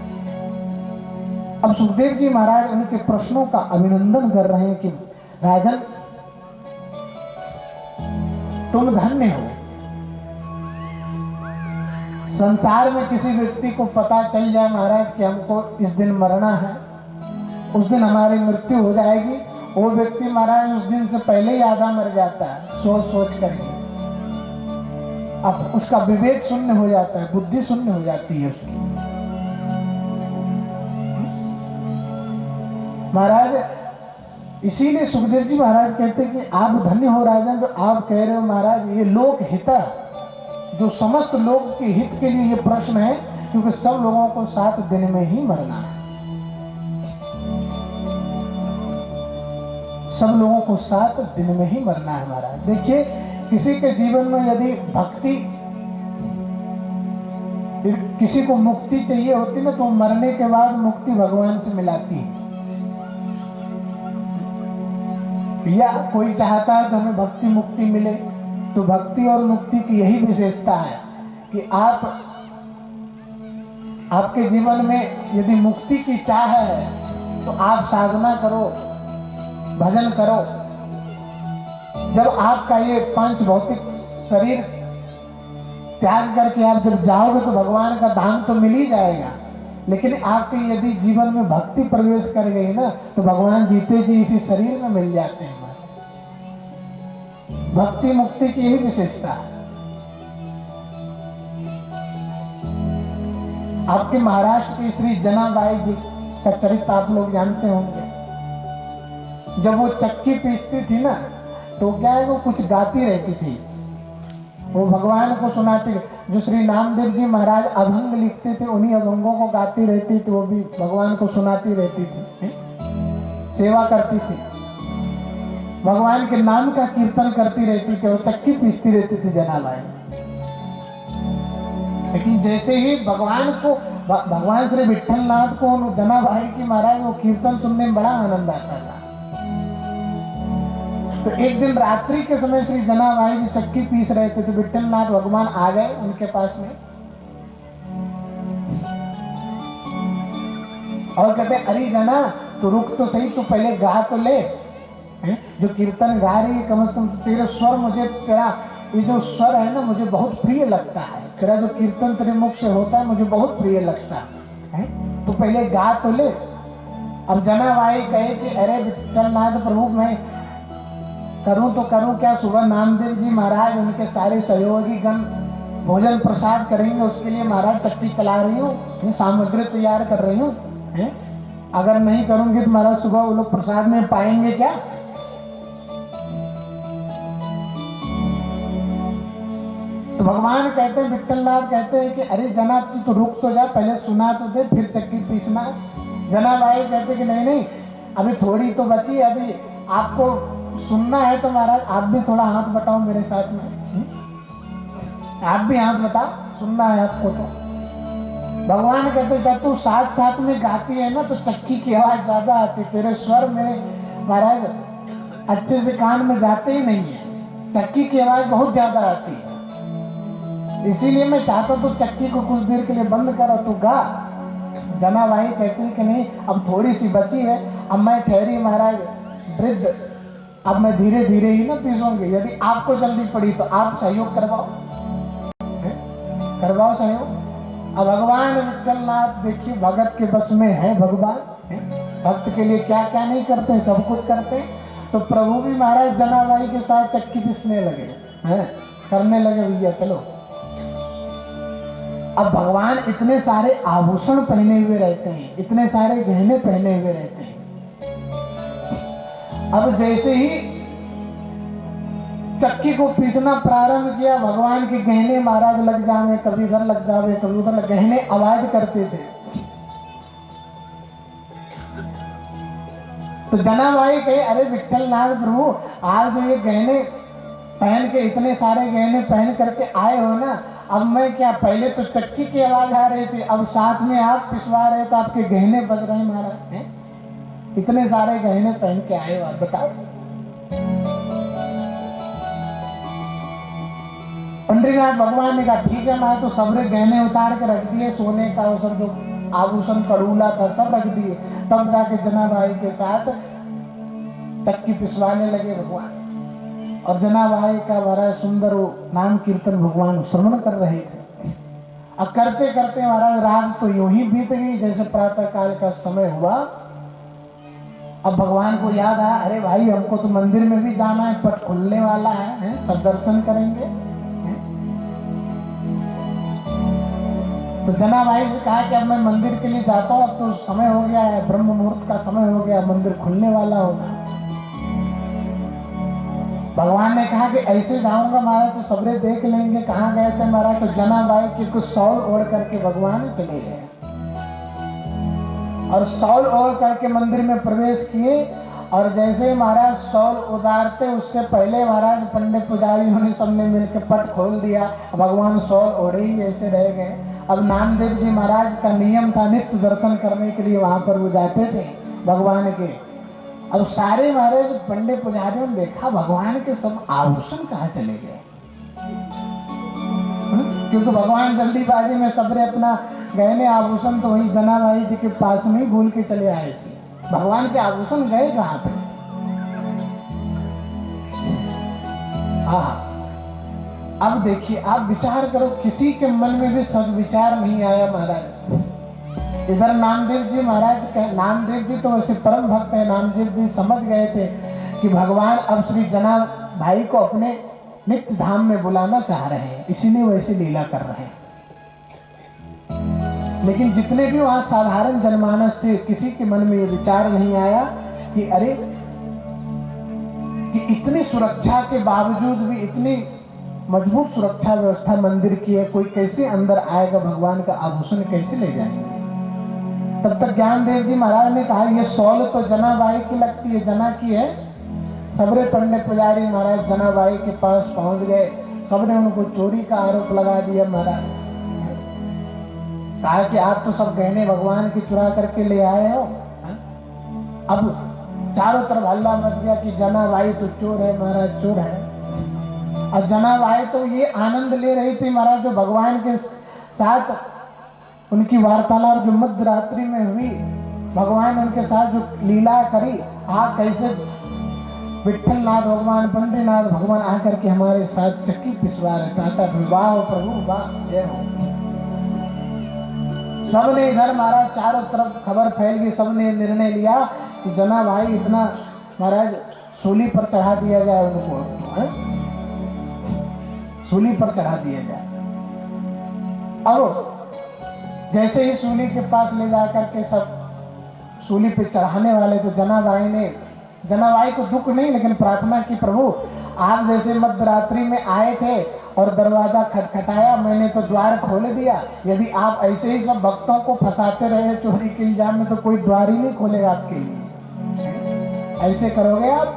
अब सुखदेव जी महाराज उनके प्रश्नों का अभिनंदन कर रहे हैं कि राजन तुम धन्य हो। संसार में किसी व्यक्ति को पता चल जाए महाराज कि हमको इस दिन मरना है, उस दिन हमारी मृत्यु हो जाएगी, वो व्यक्ति महाराज उस दिन से पहले ही आधा मर जाता है, सोच करके। अब उसका विवेक शून्य हो जाता है, बुद्धि शून्य हो जाती है उसकी। महाराज इसीलिए सुखदेव जी महाराज कहते हैं कि आप धन्य हो राजन, जो आप कह रहे हो महाराज ये लोक हित, जो समस्त लोग के हित के लिए ये प्रश्न है, क्योंकि सब लोगों को 7 दिन में ही मरना है, सब लोगों को 7 दिन में ही मरना है महाराज। देखिए किसी के जीवन में यदि भक्ति, किसी को मुक्ति चाहिए होती ना, तो मरने के बाद मुक्ति भगवान से मिलाती है। या कोई चाहता है तो हमें भक्ति मुक्ति मिले, तो भक्ति और मुक्ति की यही विशेषता है कि आपके जीवन में यदि मुक्ति की चाह है तो आप साधना करो, भजन करो। जब आपका ये 5 भौतिक शरीर त्याग करके आप जब जाओगे तो भगवान का धाम तो मिल ही जाएगा, लेकिन आपके यदि जीवन में भक्ति प्रवेश कर गई ना, तो भगवान जीते जी इसी शरीर में मिल जाते हैं। भक्ति मुक्ति की यही विशेषता है। आपके महाराष्ट्र की श्री जनाबाई जी का चरित्र आप लोग जानते होंगे। जब वो चक्की पीसती थी ना, तो क्या है, वो कुछ गाती रहती थी, वो भगवान को सुनाती। जो श्री नामदेव जी महाराज अभंग लिखते थे, उन्हीं अभंगों को गाती रहती थी, वो भी भगवान को सुनाती रहती थी, सेवा करती थी, भगवान के नाम का कीर्तन करती रहती थी, वो चक्की पीसती रहती थी जनाबाई। लेकिन जैसे ही भगवान श्री विठलनाथ को जनाबाई की महाराज वो कीर्तन सुनने में बड़ा आनंद आता था। तो एक दिन रात्रि के समय श्री जनाबाई जी चक्की पीस रहे थे, तो विठलनाथ भगवान आ गए उनके पास में और कहते अरे जना तो रुक तो सही, तू पहले गा तो ले, जो कीर्तन गा रही है कम से कम तेरा स्वर, मुझे तेरा ये जो स्वर है ना मुझे बहुत प्रिय लगता है, तेरा जो कीर्तन तेरे मुख से होता है मुझे बहुत प्रिय लगता है, तो पहले गा तो ले। अब जनाबाई कहे कि अरे विठलनाथ प्रभु मैं करूं तो करूं क्या, सुबह नामदेव जी महाराज उनके सारे सहयोगी गण भोजन प्रसाद करेंगे, उसके लिए महाराज चक्की चला रही हूँ, सामग्री तैयार कर रही हूँ, अगर नहीं करूंगी तो महाराज सुबह वो लोग प्रसाद में पाएंगे क्या। तो भगवान कहते हैं, विठलनाथ कहते हैं कि अरे जना तू तो रुक तो जा, पहले सुना तो दे फिर चक्की पीसना। जनाबाई कहते कि नहीं अभी थोड़ी तो बची, अभी आपको सुनना है तो महाराज आप भी थोड़ा हाथ बटाओ मेरे साथ में, आप भी हाथ बटाओ, सुनना है आपको। तो भगवान कहते जब तू साथ साथ में गाती है ना तो चक्की की आवाज ज्यादा आती, तेरे स्वर में महाराज अच्छे से कान में जाते ही नहीं है, चक्की की आवाज बहुत ज्यादा आती है, इसीलिए मैं चाहता हूँ तो चक्की को कुछ देर के लिए बंद करो, तू गा। जनाबाई कहती है कि नहीं अब थोड़ी सी बची है, अब मैं ठहरी महाराज वृद्ध अब मैं धीरे धीरे ही ना पीसूंगी, यदि आपको जल्दी पड़ी तो आप सहयोग करवाओ, करवाओ सहयोग। अब भगवान विठलनाथ देखिए भगत के बस में है, भगवान भक्त के लिए क्या क्या नहीं करते, सब कुछ करते। तो प्रभु भी महाराज जनाबाई के साथ चक्की पीसने लगे हैं, करने लगे भैया चलो। अब भगवान इतने सारे आभूषण पहने हुए रहते हैं, इतने सारे गहने पहने हुए रहते हैं। अब जैसे ही चक्की को पीसना प्रारंभ किया, भगवान के गहने महाराज लग जावे, कभी इधर लग जावे कभी उधर, गहने आवाज करते थे। तो जनाबाई कहे अरे विठलनाथ प्रभु, आज जो ये गहने पहन के, इतने सारे गहने पहन करके आए हो ना, अब मैं क्या, पहले तो चक्की की आवाज आ रही थी, अब साथ में आप पिसवा रहे तो आपके गहने बज रहे हैं महाराज हैं, इतने सारे गहने पहन के आए हो आप बताओ। पंडरीनाथ भगवान ने कहा ठीक है, मैं तो सबरे गहने उतार के रख दिए, सोने का वो सब जो आभूषण कड़ूला था सब रख दिए। तब जाके जनाबाई के साथ चक्की पिसवाने लगे भगवान, और जनाबाई का बड़ा सुंदर वो नाम कीर्तन भगवान श्रवण कर रहे थे। अब करते करते महाराज रात तो यूं ही बीत गई जैसे प्रातः काल का समय हुआ। अब भगवान को याद आया, अरे भाई हमको तो मंदिर में भी जाना है, पट खुलने वाला है, सब दर्शन करेंगे। तो जनाबाई से कहा कि अब मैं मंदिर के लिए जाता हूँ, अब तो समय हो गया है, ब्रह्म मुहूर्त का समय हो गया, मंदिर खुलने वाला होगा। भगवान ने कहा कि ऐसे जाऊंगा महाराज तो सबरे देख लेंगे कहाँ गए थे महाराज। तो जनाबाई के कुछ शॉल ओढ़ करके भगवान चले गए, और शॉल ओढ़ करके मंदिर में प्रवेश किए। और जैसे महाराज शॉल उतारते उससे पहले महाराज पंडित पुजारी उन्होंने सबने मिलकर पट खोल दिया, भगवान शॉल ओढ़े ही ऐसे रह गए। अब नामदेव जी महाराज का नियम था, नित्य दर्शन करने के लिए वहां पर वो जाते थे भगवान के। अब सारे महाराज पंडित पुजारियों ने देखा भगवान के सब आभूषण कहाँ चले गए, क्योंकि भगवान जल्दीबाजी में सबरे अपना गहने आभूषण तो वही जनाबाई जी के पास में ही भूल के चले आए थे। भगवान के आभूषण गए कहाँ पे? अब देखिए, आप विचार करो, किसी के मन में भी सद्विचार नहीं आया महाराज। इधर नामदेव जी महाराज, नामदेव जी तो वैसे परम भक्त है, नामदेव जी समझ गए थे कि भगवान अब श्री जना भाई को अपने नित्य धाम में बुलाना चाह रहे हैं, इसीलिए वैसे लीला कर रहे हैं। लेकिन जितने भी वहां साधारण जनमानस थे, किसी के मन में ये विचार नहीं आया कि अरे, कि इतनी सुरक्षा के बावजूद भी, इतनी मजबूत सुरक्षा व्यवस्था मंदिर की है, कोई कैसे अंदर आएगा, भगवान का आभूषण कैसे ले जाएगा। तब तक ज्ञानदेव जी महाराज ने कहा ये शॉल तो जनाबाई की लगती है, जना की है। सबरे पंडित पुजारी महाराज जनाबाई के पास पहुंच गए, सबने उनको चोरी का आरोप लगा दिया। महाराज कहा कि आप तो सब गहने भगवान के चुरा करके ले आए हो। अब चारों तरफ हल्ला मच गया कि जनाबाई तो चोर है महाराज, चोर है। और जनाबाई तो ये आनंद ले रही थी महाराज जो भगवान के साथ उनकी वार्तालाप जो मध्य रात्रि में हुई, भगवान उनके साथ जो लीला करी, कैसे विठलनाथ भगवान, पंडरीनाथ भगवान आकर के हमारे साथ चक्की पिसवा रहे था। विवाह प्रभु वाह, जय हो। सबने इधर महाराज चारों तरफ खबर फैल गई, सबने निर्णय लिया कि जनाबाई इतना महाराज सूली पर चढ़ा दिया जाए, उनको सूली पर चढ़ा दिया जाए। और जैसे ही सूली के पास ले जाकर के सब सूली पे चढ़ाने वाले, तो जनाबाई को दुख नहीं लेकिन प्रार्थना की, प्रभु आप जैसे मध्य रात्रि में आए थे और दरवाजा खटखटाया, मैंने तो द्वार खोल दिया, यदि आप ऐसे ही सब भक्तों को फंसाते रहे चोरी के इल्जाम में तो कोई द्वार ही नहीं खोलेगा आपके लिए। ऐसे करोगे आप?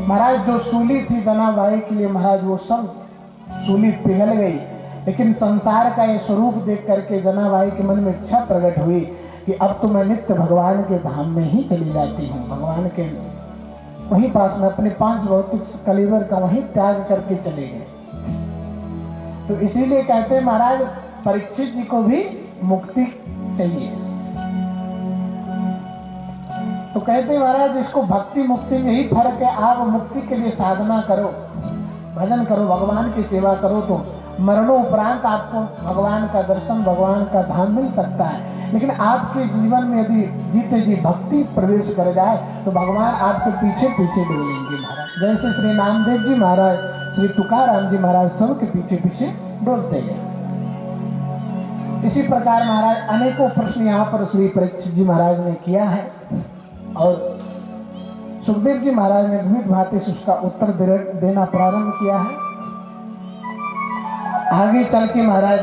महाराज जो सूली थी जनाबाई के लिए महाराज, वो सब सूली पिघल गई। लेकिन संसार का ये स्वरूप देख करके जनाबाई के मन में इच्छा प्रकट हुई कि अब तो मैं नित्य भगवान के धाम में ही चली जाती हूँ, भगवान के वहीं पास में अपने 5 भौतिक कलेवर का वहीं त्याग करके चले गए। तो इसीलिए कहते हैं महाराज परीक्षित जी को भी मुक्ति चाहिए। तो कहते हैं महाराज इसको भक्ति मुक्ति में यही फर्क है। आप मुक्ति के लिए साधना करो, भजन करो, भगवान की सेवा करो तो मरणोपरांत आपको भगवान का दर्शन, भगवान का धाम मिल सकता है। लेकिन आपके जीवन में यदि जीते जी भक्ति प्रवेश कर जाए तो भगवान आपके पीछे पीछे डोलेंगे महाराज। जैसे श्री नामदेव जी महाराज, श्री तुकाराम जी महाराज सबके पीछे पीछे डोलते गए। इसी प्रकार महाराज अनेकों प्रश्न यहाँ पर श्री परीक्षित जी महाराज ने किया है और सुखदेव जी महाराज ने विविध भांति से उसका उत्तर देना प्रारंभ किया है। आगे चल के महाराज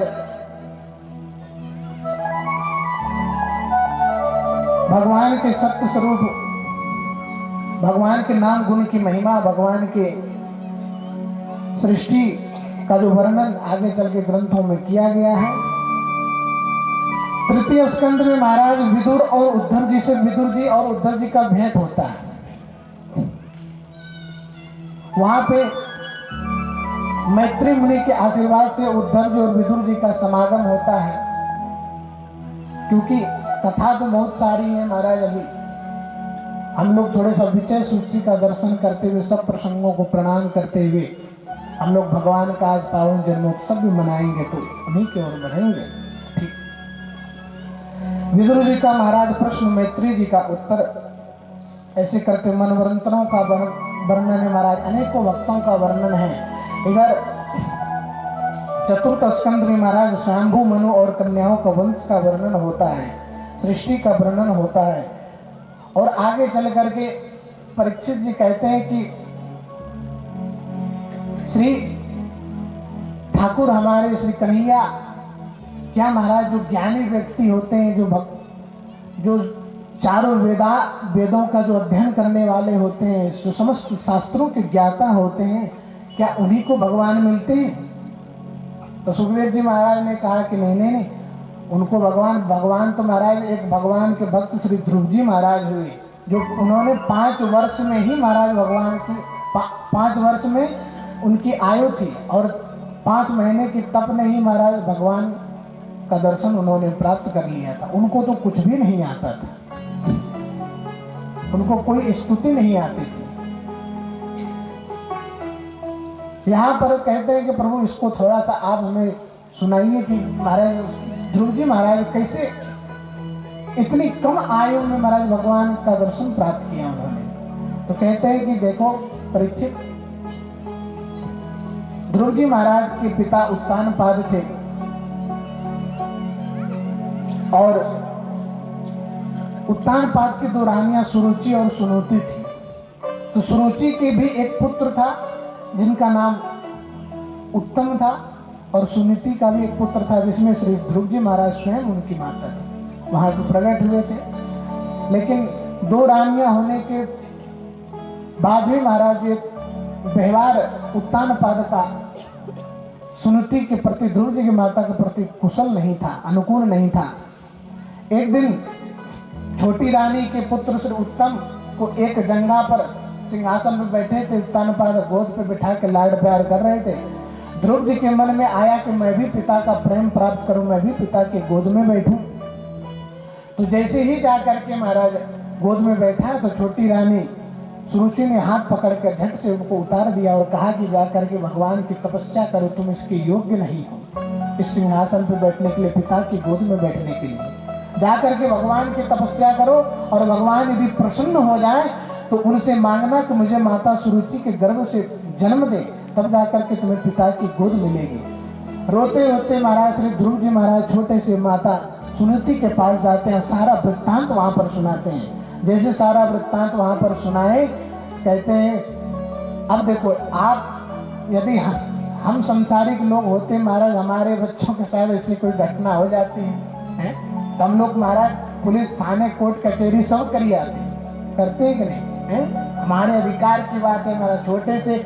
भगवान के सत्य स्वरूप, भगवान के नाम गुण की महिमा, भगवान के सृष्टि का जो वर्णन आगे चल के ग्रंथों में किया गया है। तृतीय स्कंद में महाराज विदुर और उद्धव जी से, विदुर जी और उद्धव जी का भेंट होता है। वहां पे मैत्री मुनि के आशीर्वाद से उद्धव जी और विदुर जी का समागम होता है। क्योंकि कथा तो बहुत सारी है महाराज, अभी हम लोग थोड़े सा विचय सूची का दर्शन करते हुए, सब प्रसंगों को प्रणाम करते हुए हम लोग भगवान का आज पावन जन्मोत्सव भी मनाएंगे तो उन्हीं की ओर बढ़ेंगे। ठीक, विदुर जी का महाराज प्रश्न, मैत्री जी का उत्तर, ऐसे करते मनवंतरों का वर्णन है महाराज। अनेकों भक्तों का वर्णन है। इधर चतुर्थ स्कंद में महाराज स्वयंभू मनु और कन्याओं का वंश का वर्णन होता है, सृष्टि का वर्णन होता है। और आगे चल करके परीक्षित जी कहते हैं कि श्री ठाकुर हमारे श्री कन्हैया क्या महाराज जो ज्ञानी व्यक्ति होते हैं, जो चारों वेदों का जो अध्ययन करने वाले होते हैं, जो समस्त शास्त्रों के ज्ञाता होते हैं, क्या उन्हीं को भगवान मिलते हैं? तो सुखदेव जी महाराज ने कहा कि नहीं, उनको भगवान तो महाराज एक भगवान के भक्त श्री ध्रुव जी महाराज हुए, जो उन्होंने 5 वर्ष में ही महाराज भगवान की 5 वर्ष में उनकी आयु थी और 5 महीने की तप ने ही महाराज भगवान का दर्शन उन्होंने प्राप्त कर लिया था। उनको तो कुछ भी नहीं आता था, उनको कोई स्तुति नहीं आती थी। यहाँ पर कहते हैं कि प्रभु इसको थोड़ा सा आप हमें सुनाइए कि महाराज ध्रुव जी महाराज कैसे इतनी कम आयु में महाराज भगवान का दर्शन प्राप्त किया उन्होंने। तो कहते हैं कि देखो परीक्षित, ध्रुव जी महाराज के पिता उत्तानपाद थे और उत्तानपाद की 2 रानियां सुरुचि और सुनीति थी। तो सुरुचि के भी एक पुत्र था जिनका नाम उत्तम था और सुनीति का भी एक पुत्र था जिसमें श्री ध्रुव जी महाराज स्वयं उनकी माता थी, वहां से प्रकट हुए थे। लेकिन 2 रानियां होने के बाद भी महाराज एक व्यवहार उत्तानपाद का सुनीति के प्रति, ध्रुव जी की माता के प्रति कुशल नहीं था, अनुकूल नहीं था। एक दिन छोटी रानी के पुत्र श्री उत्तम को एक जंगा पर सिंहासन पर बैठे थे, उत्तानपाद गोद पे बिठा के लाड प्यार कर रहे थे। ध्रुव जी के मन में आया कि मैं भी पिता का प्रेम प्राप्त करूं, मैं भी पिता के गोद में बैठूं। तो जैसे ही जा करके महाराज गोद में बैठा तो छोटी रानी सुरुचि ने हाथ पकड़कर झट से उनको उतार दिया और कहा कि जा करके भगवान की तपस्या करो, तुम इसके योग्य नहीं हो इस सिंहासन पर बैठने के लिए, पिता की गोद में बैठने के लिए। जा करके भगवान की तपस्या करो और भगवान यदि प्रसन्न हो जाए तो उनसे मांगना कि मुझे माता सुरुचि के गर्भ से जन्म दे, तब जाकर के तुम्हें पिता की गोद मिलेगी। रोते रोते महाराज श्री ध्रुव जी महाराज छोटे से माता सुनीति के पास जाते हैं, सारा वृत्तांत वहां पर सुनाते हैं। जैसे सारा वृत्तांत वहां पर सुनाए, कहते हैं अब देखो आप, यदि हम संसारिक लोग होते महाराज, हमारे बच्चों के साथ ऐसी कोई घटना हो जाती है तो हम लोग महाराज पुलिस, थाने, कोर्ट, कचहरी सब कर आते, करते हैं कि नहीं है? हमारे अधिकार की बात है महाराज। छोटे से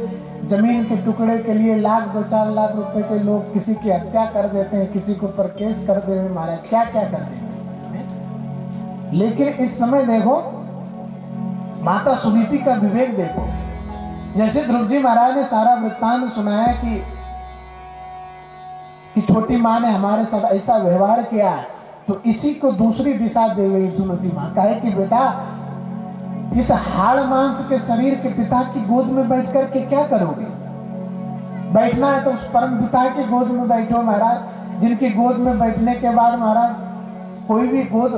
जमीन के टुकड़े के लिए 1 लाख 2-4 लाख रुपए के लोग किसी की हत्या कर देते हैं, किसी के ऊपर केस कर देते हैं महाराज, क्या क्या कर देते हैं। लेकिन इस समय देखो माता सुनीति का विवेक देखो। जैसे ध्रुव जी महाराज ने सारा वृत्तांत सुनाया कि छोटी माँ ने हमारे साथ ऐसा व्यवहार किया है, तो इसी को दूसरी दिशा दे गई सुनीति माँ, कहे कि बेटा इस हाड़ मांस के शरीर के पिता की गोद में बैठ कर के क्या करोगे? बैठना है तो उस परम पिता की गोद में बैठो महाराज, जिनकी गोद में बैठने के बाद महाराज कोई भी गोद,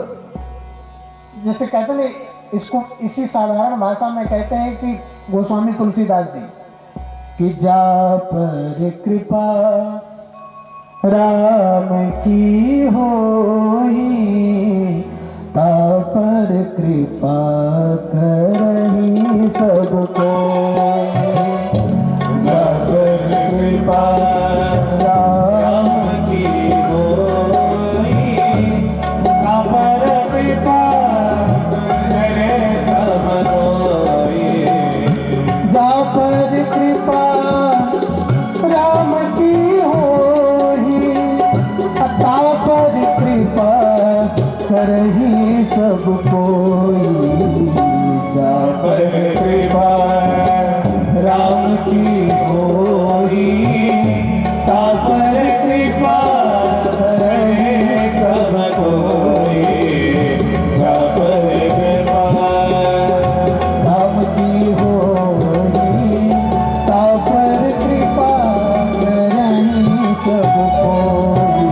जैसे कहते हैं इसको इसी साधारण भाषा में कहते हैं कि गोस्वामी तुलसीदास जी कि जा पर कृपा राम की होई, ता पर कृपा करही सबको। जा पर कृपा राम की होई, ता पर कृपा करे सब कोई। जा पर कृपा राम की होई, ता पर कृपा करही सब कोई। जा पर कृपा राम की होई, ता पर कृपा करही सब कोई। जा पर कृपा राम की होई, ता पर कृपा करही सब कोई।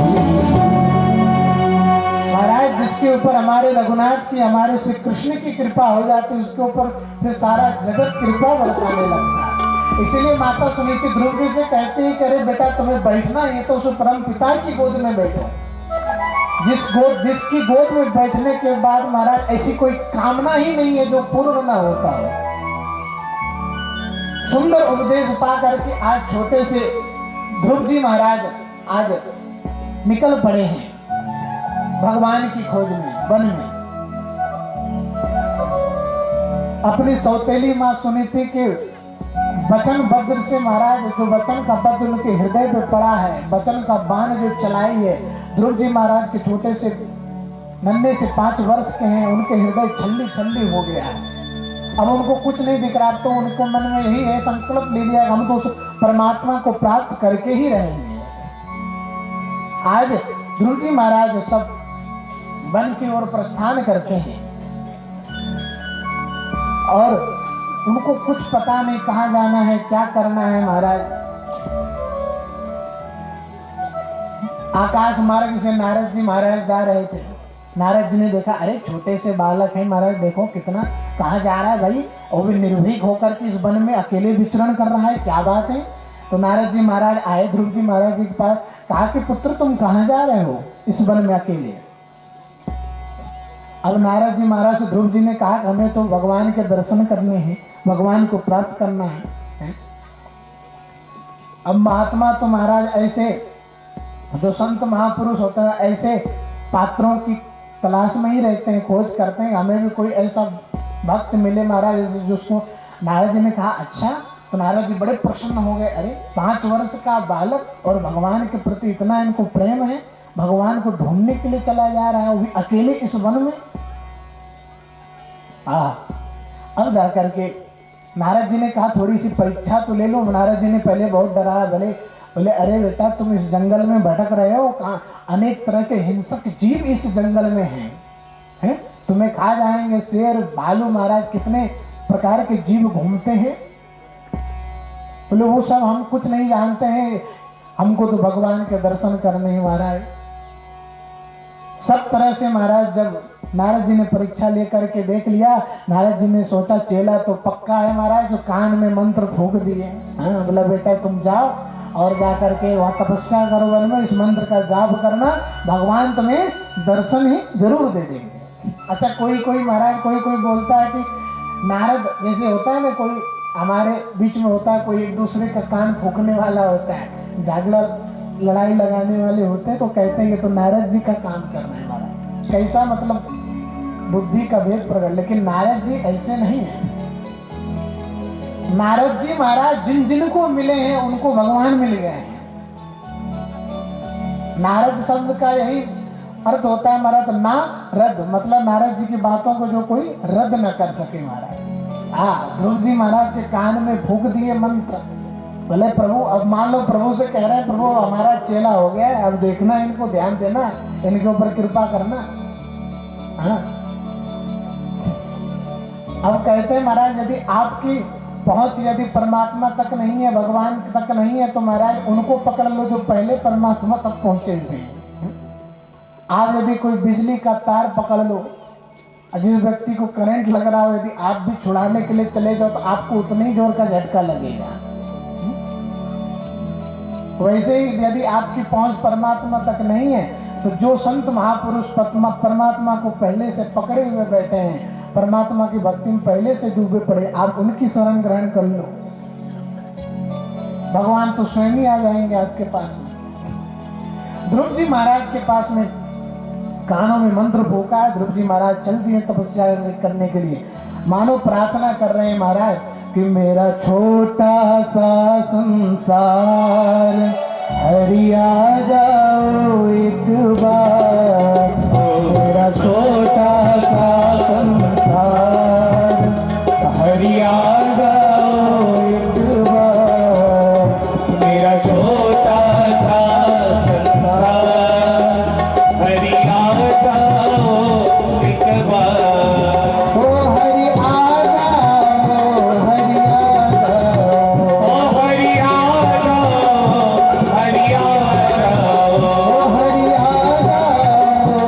महाराज जिसके ऊपर हमारे रघुनाथ की, हमारे श्री कृष्ण की कृपा हो जाती है, उसके ऊपर फिर सारा जगत कृपा बरसाने लगता है। इसीलिए माता सुनीति ध्रुव जी से कहती है कि अरे बेटा तुम्हें बैठना है तो उस परम पिता की गोद में बैठो। जिसकी गोद में बैठने के बाद महाराज ऐसी कोई कामना ही नहीं है जो पूर्ण ना होता हो। सुंदर उपदेश पा करके आज छोटे से ध्रुव जी महाराज आज निकल पड़े हैं भगवान की खोज में, वन में। अपनी सौतेली मां सुनीति के वचन वज्र से महाराज, जो वचन का वज्र उनके हृदय पे पड़ा है, वचन का बाण जो चलाई है, ध्रुव जी महाराज के छोटे से नन्हे से 5 वर्ष के हैं, उनके हृदय छल्ली छल्ली हो गया है। अब उनको कुछ नहीं दिख रहा, तो उनको मन में यही है संकल्प ले लिया, हम तो उस परमात्मा को प्राप्त करके ही रहेंगे। आज ध्रुव जी महाराज सब वन की ओर प्रस्थान करते हैं और उनको कुछ पता नहीं कहाँ जाना है, क्या करना है। महाराज आकाश मार्ग से नारद जी महाराज जा रहे थे। नारद जी ने देखा, अरे छोटे से बालक है महाराज, देखो कितना कहाँ जा रहा है भाई, और भी निर्भीक होकर के इस वन में अकेले विचरण कर रहा है, क्या बात है। तो नारद जी महाराज आए ध्रुव जी महाराज जी के पास, कहा कि पुत्र तुम कहाँ जा रहे हो इस वन में अकेले। अब नारद जी महाराज से ध्रुव जी ने कहा कि हमें तो भगवान के दर्शन करने हैं, भगवान को प्राप्त करना है। अब महात्मा तो महाराज ऐसे जो संत महापुरुष होते हैं ऐसे पात्रों की तलाश में ही रहते हैं, खोज करते हैं, हमें भी कोई ऐसा भक्त मिले महाराज जिसको। नारद जी ने कहा अच्छा, तो नारद जी बड़े प्रसन्न हो गए। अरे 5 वर्ष का बालक और भगवान के प्रति इतना इनको प्रेम है, भगवान को ढूंढने के लिए चला जा रहा है, वो भी अकेले इस वन में। अब जाकर के नारद जी ने कहा थोड़ी सी परीक्षा तो ले लो। नारद जी ने पहले बहुत डराया, बोले अरे बेटा तुम इस जंगल में भटक रहे हो, कहाँ अनेक तरह के हिंसक जीव इस जंगल में हैं, तुम्हें खा जाएंगे, शेर भालू महाराज कितने प्रकार के जीव घूमते हैं। बोले वो सब हम कुछ नहीं जानते हैं, हमको तो भगवान के दर्शन करने ही महाराज। सब तरह से महाराज जब नारद जी ने परीक्षा लेकर के देख लिया, नारद जी ने सोचा चेला तो पक्का है महाराज, जो कान में मंत्र फूंक दिए। हाँ बोला बेटा तुम जाओ और जाकर के वहाँ तपस्या करो वन में, इस मंत्र का जाप करना, भगवान तुम्हें दर्शन ही जरूर दे देंगे। अच्छा कोई महाराज कोई बोलता है कि नारद जैसे होता है ना, कोई हमारे बीच में होता है, कोई एक दूसरे का कान फूंकने वाला होता है, झगड़ा लड़ाई लगाने वाले होते हैं, तो कहते हैं ये तो नारद जी का काम करने वाला। कैसा मतलब बुद्धि का भेद प्रकट। लेकिन नारद जी ऐसे नहीं है। नारद जी महाराज जिन जिनको मिले हैं उनको भगवान मिल गए हैं। नारद शब्द का यही अर्थ होता है महाराज, ना रद्द, मतलब नारद जी की बातों को जो कोई रद्द न कर सके महाराज। ध्रुव जी महाराज के कान में फूंक दिए मंत्र। बोले प्रभु, अब मान लो प्रभु से कह रहे हैं प्रभु हमारा चेला हो गया है, अब देखना इनको, ध्यान देना, इनके ऊपर कृपा करना। अब कहते हैं महाराज यदि आपकी पहुंच यदि परमात्मा तक नहीं है, भगवान तक नहीं है, तो महाराज उनको पकड़ लो जो पहले परमात्मा तक पहुंचे थे। आप यदि कोई बिजली का तार पकड़ लो, जिस व्यक्ति को करंट लग रहा हो, यदि आप भी छुड़ाने के लिए चले जाओ तो आपको उतने ही जोर का झटका लगेगा। वैसे ही यदि आपकी पहुंच परमात्मा तक नहीं है, तो जो संत महापुरुष परमात्मा को पहले से पकड़े हुए बैठे हैं, परमात्मा की भक्ति में पहले से डूबे पड़े, आप उनकी शरण ग्रहण कर लो, भगवान तो स्वयं ही आ जाएंगे आपके पास में। ध्रुव जी महाराज के पास में कानों में मंत्र फूका है, ध्रुव जी महाराज चल दिए तपस्या करने के लिए, मानो प्रार्थना कर रहे हैं महाराज कि मेरा छोटा सा संसार हरि आ जाओ एक बार, मेरा छोटा सा संसार हरि आ जाओ एक बार, मेरा छोटा सा संसार हरि आ जाओ एक बार, ओ हरि आ जाओ, हरि आ जाओ, ओ हरि आ जाओ, हरि आ जाओ, ओ हरि आ जाओ,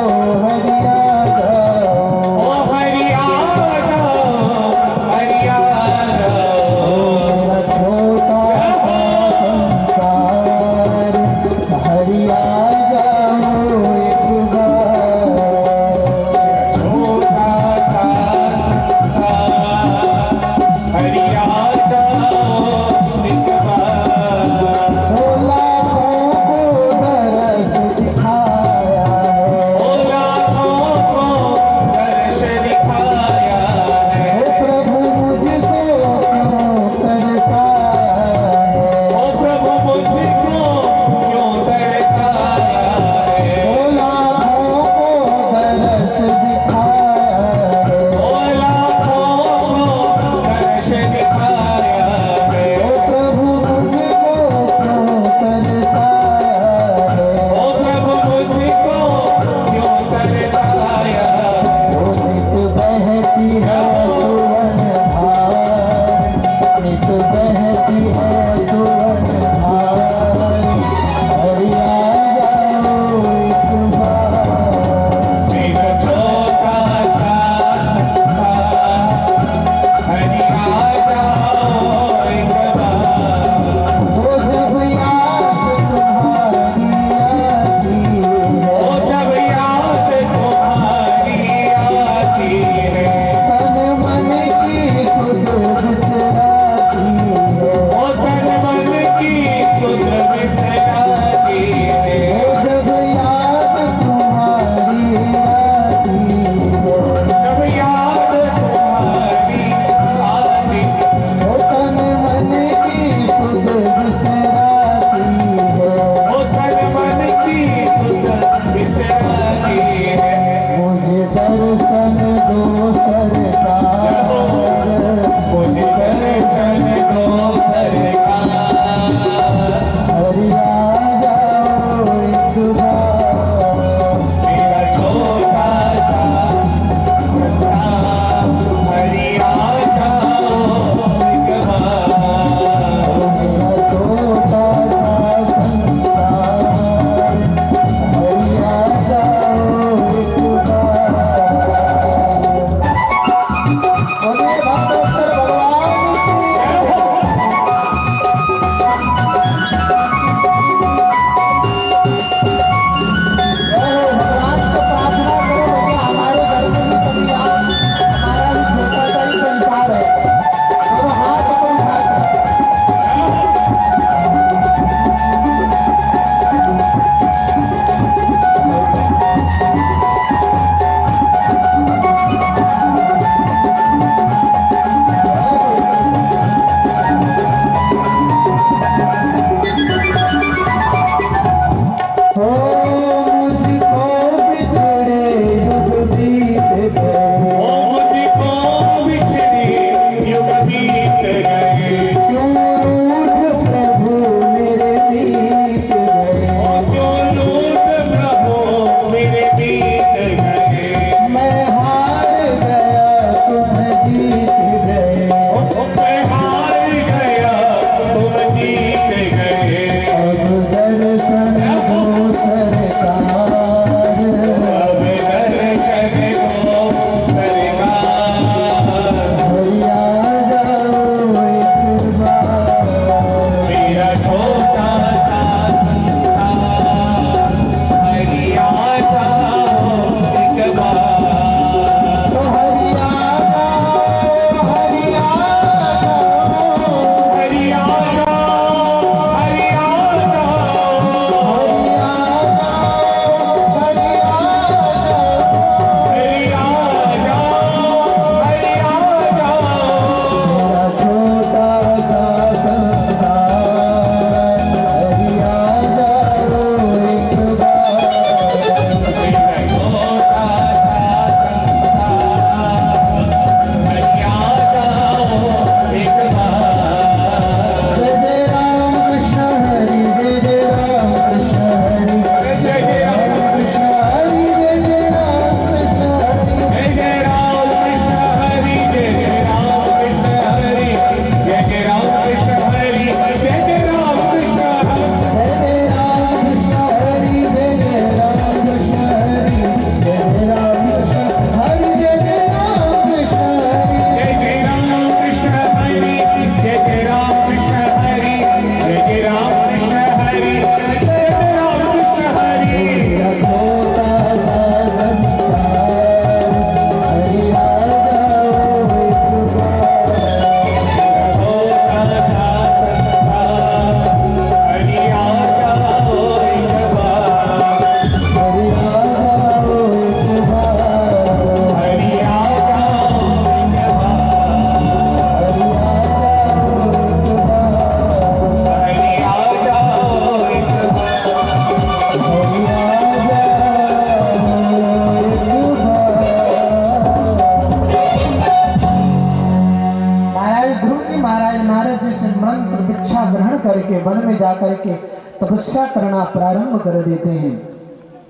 दीक्षा ग्रहण करके वन में जाकर के तपस्या करना प्रारंभ कर देते हैं।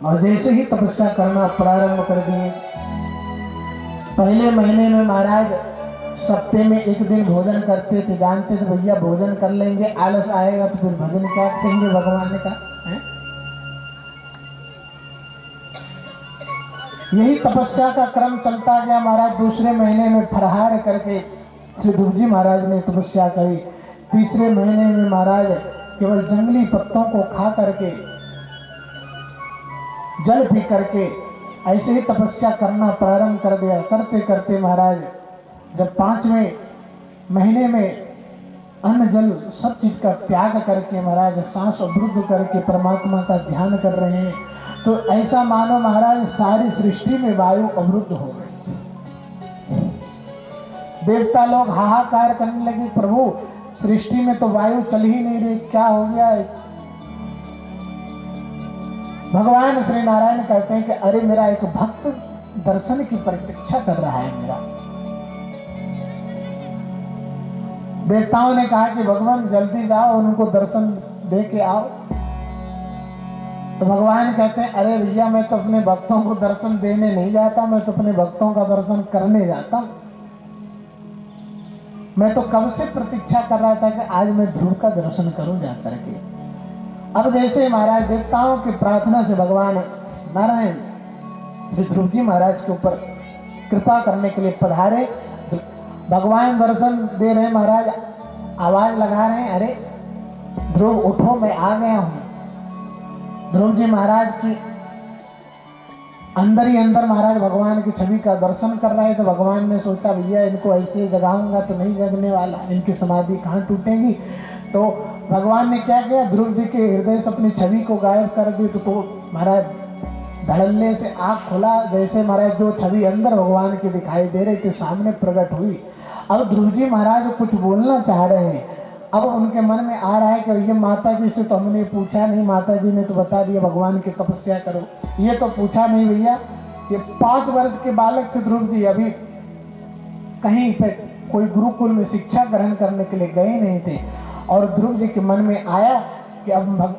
और जैसे ही तपस्या करना प्रारंभ कर दिए, पहले महीने में महाराज सप्ताह में एक दिन भोजन करते थे। जानते थे भैया भोजन कर लेंगे, आलस आएगा तो फिर भजन क्या करेंगे भगवान का है? यही तपस्या का क्रम चलता गया महाराज। दूसरे महीने में फरहार करके श्री ध्रुव जी महाराज ने तपस्या करी। तीसरे महीने में महाराज केवल जंगली पत्तों को खा करके, जल पी करके ऐसे ही तपस्या करना प्रारंभ कर दिया। करते करते महाराज जब 5वें महीने में अन्न जल सब चीज का त्याग करके महाराज सांस अवरुद्ध करके परमात्मा का ध्यान कर रहे हैं, तो ऐसा मानो महाराज सारी सृष्टि में वायु अवरुद्ध हो गई। देवता लोग हाहाकार करने लगे, प्रभु सृष्टि में तो वायु चल ही नहीं रही, क्या हो गया है? भगवान श्री नारायण कहते हैं कि अरे मेरा एक भक्त दर्शन की प्रतीक्षा कर रहा है मेरा। देवताओं ने कहा कि भगवान जल्दी जाओ, उनको दर्शन दे के आओ। तो भगवान कहते हैं अरे भैया मैं तो अपने भक्तों को दर्शन देने नहीं जाता, मैं तो अपने भक्तों का दर्शन करने जाता हूं। मैं तो कब से प्रतीक्षा कर रहा था कि आज मैं ध्रुव का दर्शन करूं जाकर के। अब जैसे महाराज देवताओं की प्रार्थना से भगवान नारायण श्री ध्रुव जी महाराज के ऊपर कृपा करने के लिए पधारे। भगवान दर्शन दे रहे महाराज, आवाज लगा रहे हैं अरे ध्रुव उठो मैं आ गया हूं। ध्रुव जी महाराज की अंदर ही अंदर महाराज भगवान की छवि का दर्शन कर रहे हैं। तो भगवान ने सोचा भैया इनको ऐसे जगाऊंगा तो नहीं जगने वाला, इनकी समाधि कहाँ टूटेगी। तो भगवान ने क्या किया, ध्रुव जी के हृदय से अपनी छवि को गायब कर दी। तो महाराज धड़ल्ले से आँख खुला, जैसे महाराज जो छवि अंदर भगवान की दिखाई दे रही थी सामने प्रकट हुई। अब ध्रुव जी महाराज कुछ बोलना चाह रहे हैं। अब उनके मन में आ रहा है कि ये माता जी से तो हमने पूछा नहीं, माता जी ने तो बता दिया भगवान की तपस्या करो, ये तो पूछा नहीं भैया। ये 5 वर्ष के बालक थे ध्रुव जी, अभी कहीं पे कोई गुरुकुल में शिक्षा ग्रहण करने के लिए गए नहीं थे। और ध्रुव जी के मन में आया कि अब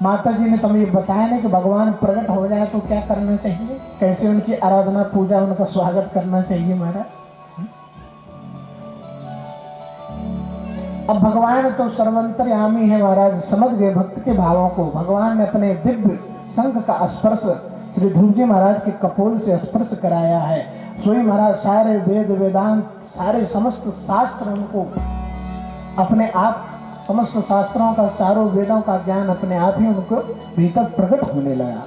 माता जी ने तुम्हें ये बताया नहीं कि भगवान प्रकट हो जाए तो क्या करना चाहिए, कैसे उनकी आराधना पूजा उनका स्वागत करना चाहिए महाराज। अब भगवान तो सर्वंतर्यामी है महाराज, समझ गए भक्त के भावों को। भगवान ने अपने दिव्य शंख का स्पर्श श्री ध्रुव जी महाराज के कपोल से स्पर्श कराया है। सोई महाराज सारे वेद वेदांत सारे समस्त शास्त्र उनको अपने आप, समस्त शास्त्रों का चारों वेदों का ज्ञान अपने आप ही उनको भीतर प्रकट होने लगा।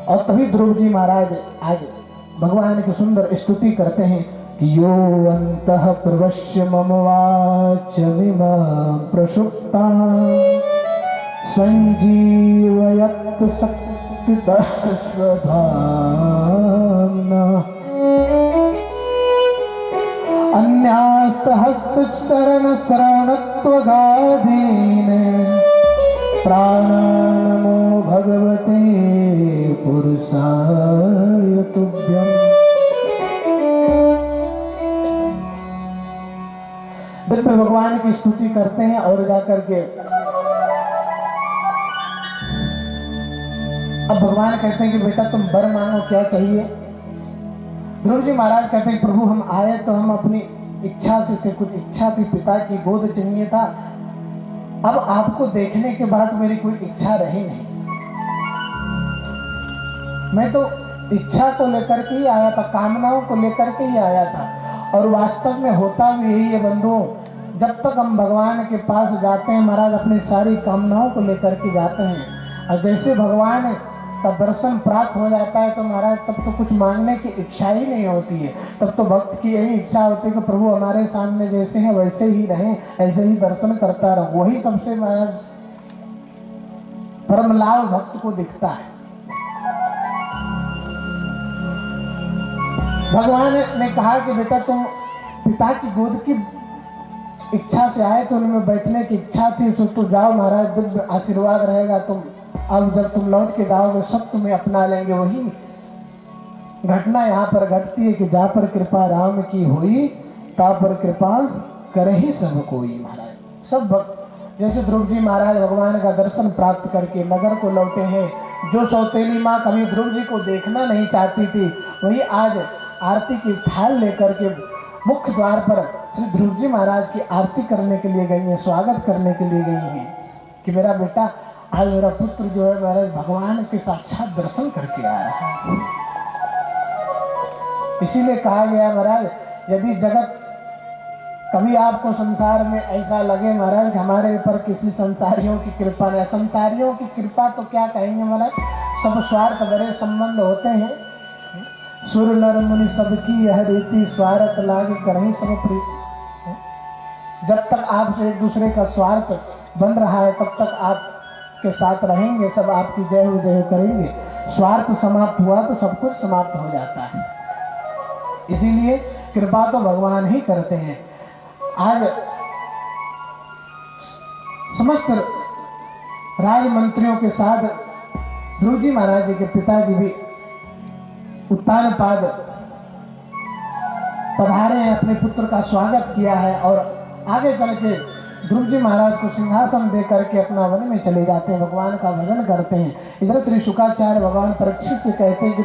और तभी ध्रुव जी महाराज आज भगवान की सुंदर स्तुति करते हैं कि यो अंतः प्रवश्य मम वाचमिमां प्रसुप्तां संजीवयत् शक्तितः स्वधाम्ना अन्यास्तहस्तचरणशरणत्वगाधीन प्राणानमो भगवते पुरुषाय तुभ्यम्। दिव्य भगवान की स्तुति करते हैं और जाकर के अब भगवान कहते हैं कि बेटा तुम वर मांगो, क्या चाहिए। ध्रुव जी महाराज कहते हैं प्रभु हम आए तो हम अपनी इच्छा से थे, कुछ इच्छा थी, पिता की गोद चाहिए था। अब आपको देखने के बाद मेरी कोई इच्छा रही नहीं। मैं तो इच्छा को लेकर के ही आया था, कामनाओं को लेकर के ही आया था। और वास्तव में होता भी यही है बंधुओं, जब तक हम भगवान के पास जाते हैं महाराज अपनी सारी कामनाओं को लेकर के जाते हैं, और जैसे भगवान का दर्शन प्राप्त हो जाता है तो महाराज तब तो कुछ मांगने की इच्छा ही नहीं होती है। तब तो भक्त की यही इच्छा होती है कि प्रभु हमारे सामने जैसे हैं वैसे ही रहें, ऐसे ही दर्शन करता रहो। वही सबसे महाराज परम लाभ भक्त को दिखता है। भगवान ने कहा कि बेटा तुम पिता की गोद की इच्छा से आए तो उनमें बैठने की इच्छा थी, तो जाओ महाराज दिव्य आशीर्वाद रहेगा। तुम अब जब तुम लौट के जाओगे सब तुम्हें अपना लेंगे। वही घटना यहाँ पर घटती है कि जहाँ पर कृपा राम की हुई ता पर कृपा करहि सब कोई महाराज। सब भक्त जैसे ध्रुव जी महाराज भगवान का दर्शन प्राप्त करके नगर को लौटे हैं। जो सौतेली माँ कभी ध्रुव जी को देखना नहीं चाहती थी, वही आज आरती की थाल लेकर के मुख्य द्वार पर श्री ध्रुव जी महाराज की आरती करने के लिए गई हैं, स्वागत करने के लिए गई हैं कि मेरा बेटा आज मेरा पुत्र जो है महाराज भगवान के साक्षात दर्शन करके आ रहा है। इसीलिए कहा गया महाराज, यदि जगत कभी आपको संसार में ऐसा लगे महाराज हमारे ऊपर किसी संसारियों की कृपा नहीं, संसारियों की कृपा तो क्या कहेंगे महाराज, सब स्वार्थ भरे संबंध होते हैं। सुर नर मुनि सबकी यह रीति, स्वार्थ लागे करही सब प्रीति। जब तक आपसे एक दूसरे का स्वार्थ बन रहा है तब तक आपके साथ रहेंगे, सब आपकी जय हो करेंगे। स्वार्थ समाप्त हुआ तो सब कुछ समाप्त हो जाता है। इसीलिए कृपा तो भगवान ही करते हैं। आज समस्त राजमंत्रियों के साथ ध्रुव जी महाराज जी के पिताजी भी उत्तानपाद पधारे हैं, अपने पुत्र का स्वागत किया है और आगे चल के ध्रुव जी महाराज को सिंहासन दे करके अपना वन में चले जाते हैं, भगवान का भजन करते हैं। इधर श्री शुकाचार्य भगवान परीक्षित से कहते हैं कि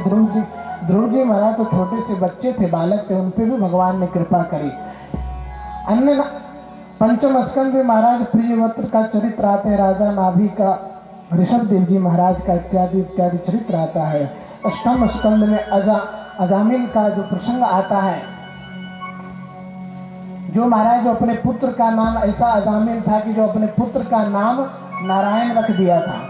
ध्रुव जी महाराज तो छोटे से बच्चे थे, बालक थे, उन पे भी भगवान ने कृपा करी। अन्य पंचम स्कंद में महाराज प्रियव्रत का चरित्र आते हैं, राजा नाभि का, ऋषभ देव जी महाराज का इत्यादि इत्यादि चरित्र आता है। अष्टम स्कंद में अजामिल का जो प्रसंग आता है, जो महाराज जो अपने पुत्र का नाम ऐसा अजामिल था कि जो अपने पुत्र का नाम नारायण रख दिया था।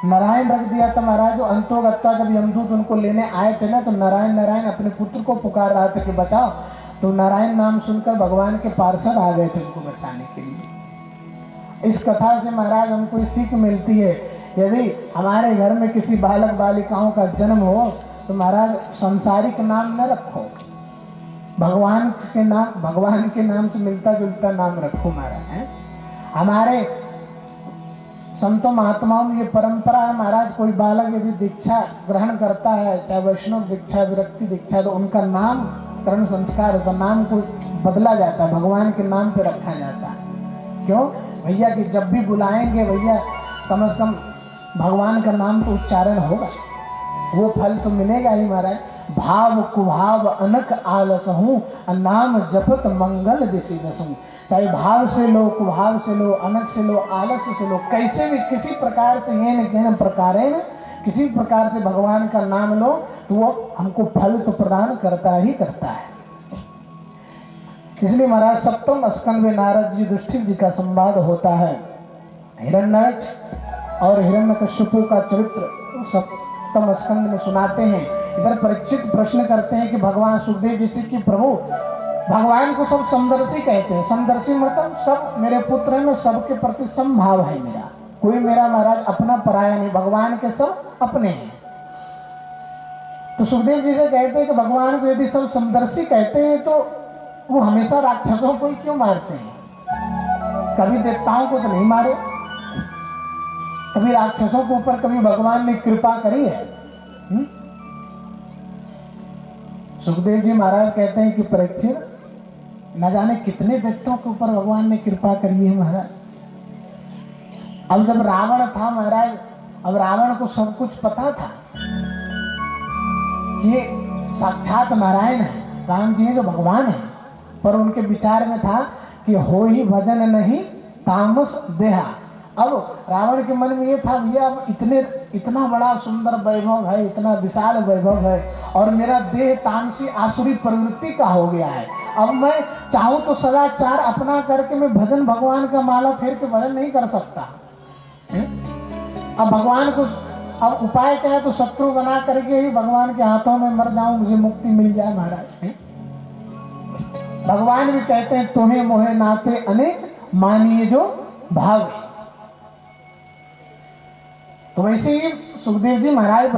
नारायण रख दिया था महाराज, जो अंतोगत्ता जब यमदूत उनको लेने आए थे ना, तो नारायण नारायण अपने पुत्र को पुकार रहा था कि बचाओ, तो नारायण नाम सुनकर भगवान के पार्षद आ गए थे उनको बचाने के लिए। इस कथा से महाराज हमको सीख मिलती है, यदि हमारे घर में किसी बालक बालिकाओं का जन्म हो तो महाराज सांसारिक नाम न रखो, भगवान के नाम से मिलता जुलता नाम रखो महाराज है। हमारे संतों महात्माओं में ये परंपरा है महाराज, कोई बालक यदि दीक्षा ग्रहण करता है, चाहे वैष्णव दीक्षा विरक्ति दीक्षा, तो उनका नाम करण संस्कार होता, नाम को बदला जाता है, भगवान के नाम पे रखा जाता है। क्यों भैया कि जब भी बुलाएंगे भैया कम से कम भगवान का नाम तो उच्चारण होगा, वो फल तो मिलेगा ही महाराज। भाव कुभाव अनक आलस हूँ, नाम जपत मंगल दिशि दसूं। चाहे भाव से लो, कुभाव से लो, अनक से लो, आलस से लो, कैसे भी किसी प्रकार से ये न प्रकारेण किसी प्रकार से भगवान का नाम लो तो वो हमको फल तो प्रदान करता ही करता है। इसलिए महाराज सप्तम स्कंद में नारद जी युधिष्ठिर जी का संवाद होता है। हिरण्यक्ष और हिरण्यकश्यपु का चरित्र सप्तम स्कंद में सुनाते हैं। इधर परीक्षित प्रश्न करते हैं कि भगवान सुखदेव जी से कि प्रभु भगवान को सब समदर्शी कहते हैं। समदर्शी मतलब सब मेरे पुत्र हैं, सबके प्रति समभाव है मेरा, कोई मेरा महाराज अपना पराया नहीं, भगवान के सब अपने हैं। तो सुखदेव जी से कहते हैं कि भगवान को यदि सब समदर्शी कहते हैं तो वो हमेशा राक्षसों को ही क्यों मारते हैं? कभी देवताओं को तो नहीं मारे, कभी राक्षसों के ऊपर कभी भगवान ने कृपा करी है? सुखदेव जी महाराज कहते हैं कि परीक्षित न जाने कितने दैत्यों के ऊपर भगवान ने कृपा करी है महाराज। अब जब रावण था महाराज, अब रावण को सब कुछ पता था कि साक्षात नारायण है, राम जी जो भगवान है, पर उनके विचार में था कि हो ही भजन नहीं तामस देहा। अब रावण के मन में ये था भैया अब इतना बड़ा सुंदर वैभव है, इतना विशाल वैभव है और मेरा देह तामसी आसुरी प्रवृत्ति का हो गया है। अब मैं चाहूँ तो सदाचार अपना करके मैं भजन भगवान का माला फेर के भजन नहीं कर सकता। अब भगवान को अब उपाय क्या है, तो शत्रु बना करके ही भगवान के हाथों में मर जाऊं, मुझे मुक्ति मिल जाए महाराज। भगवान भी कहते हैं तुम्हें मोहे नाते अनेक मानिए जो भाव। तो वैसे ही सुखदेव जी महाराज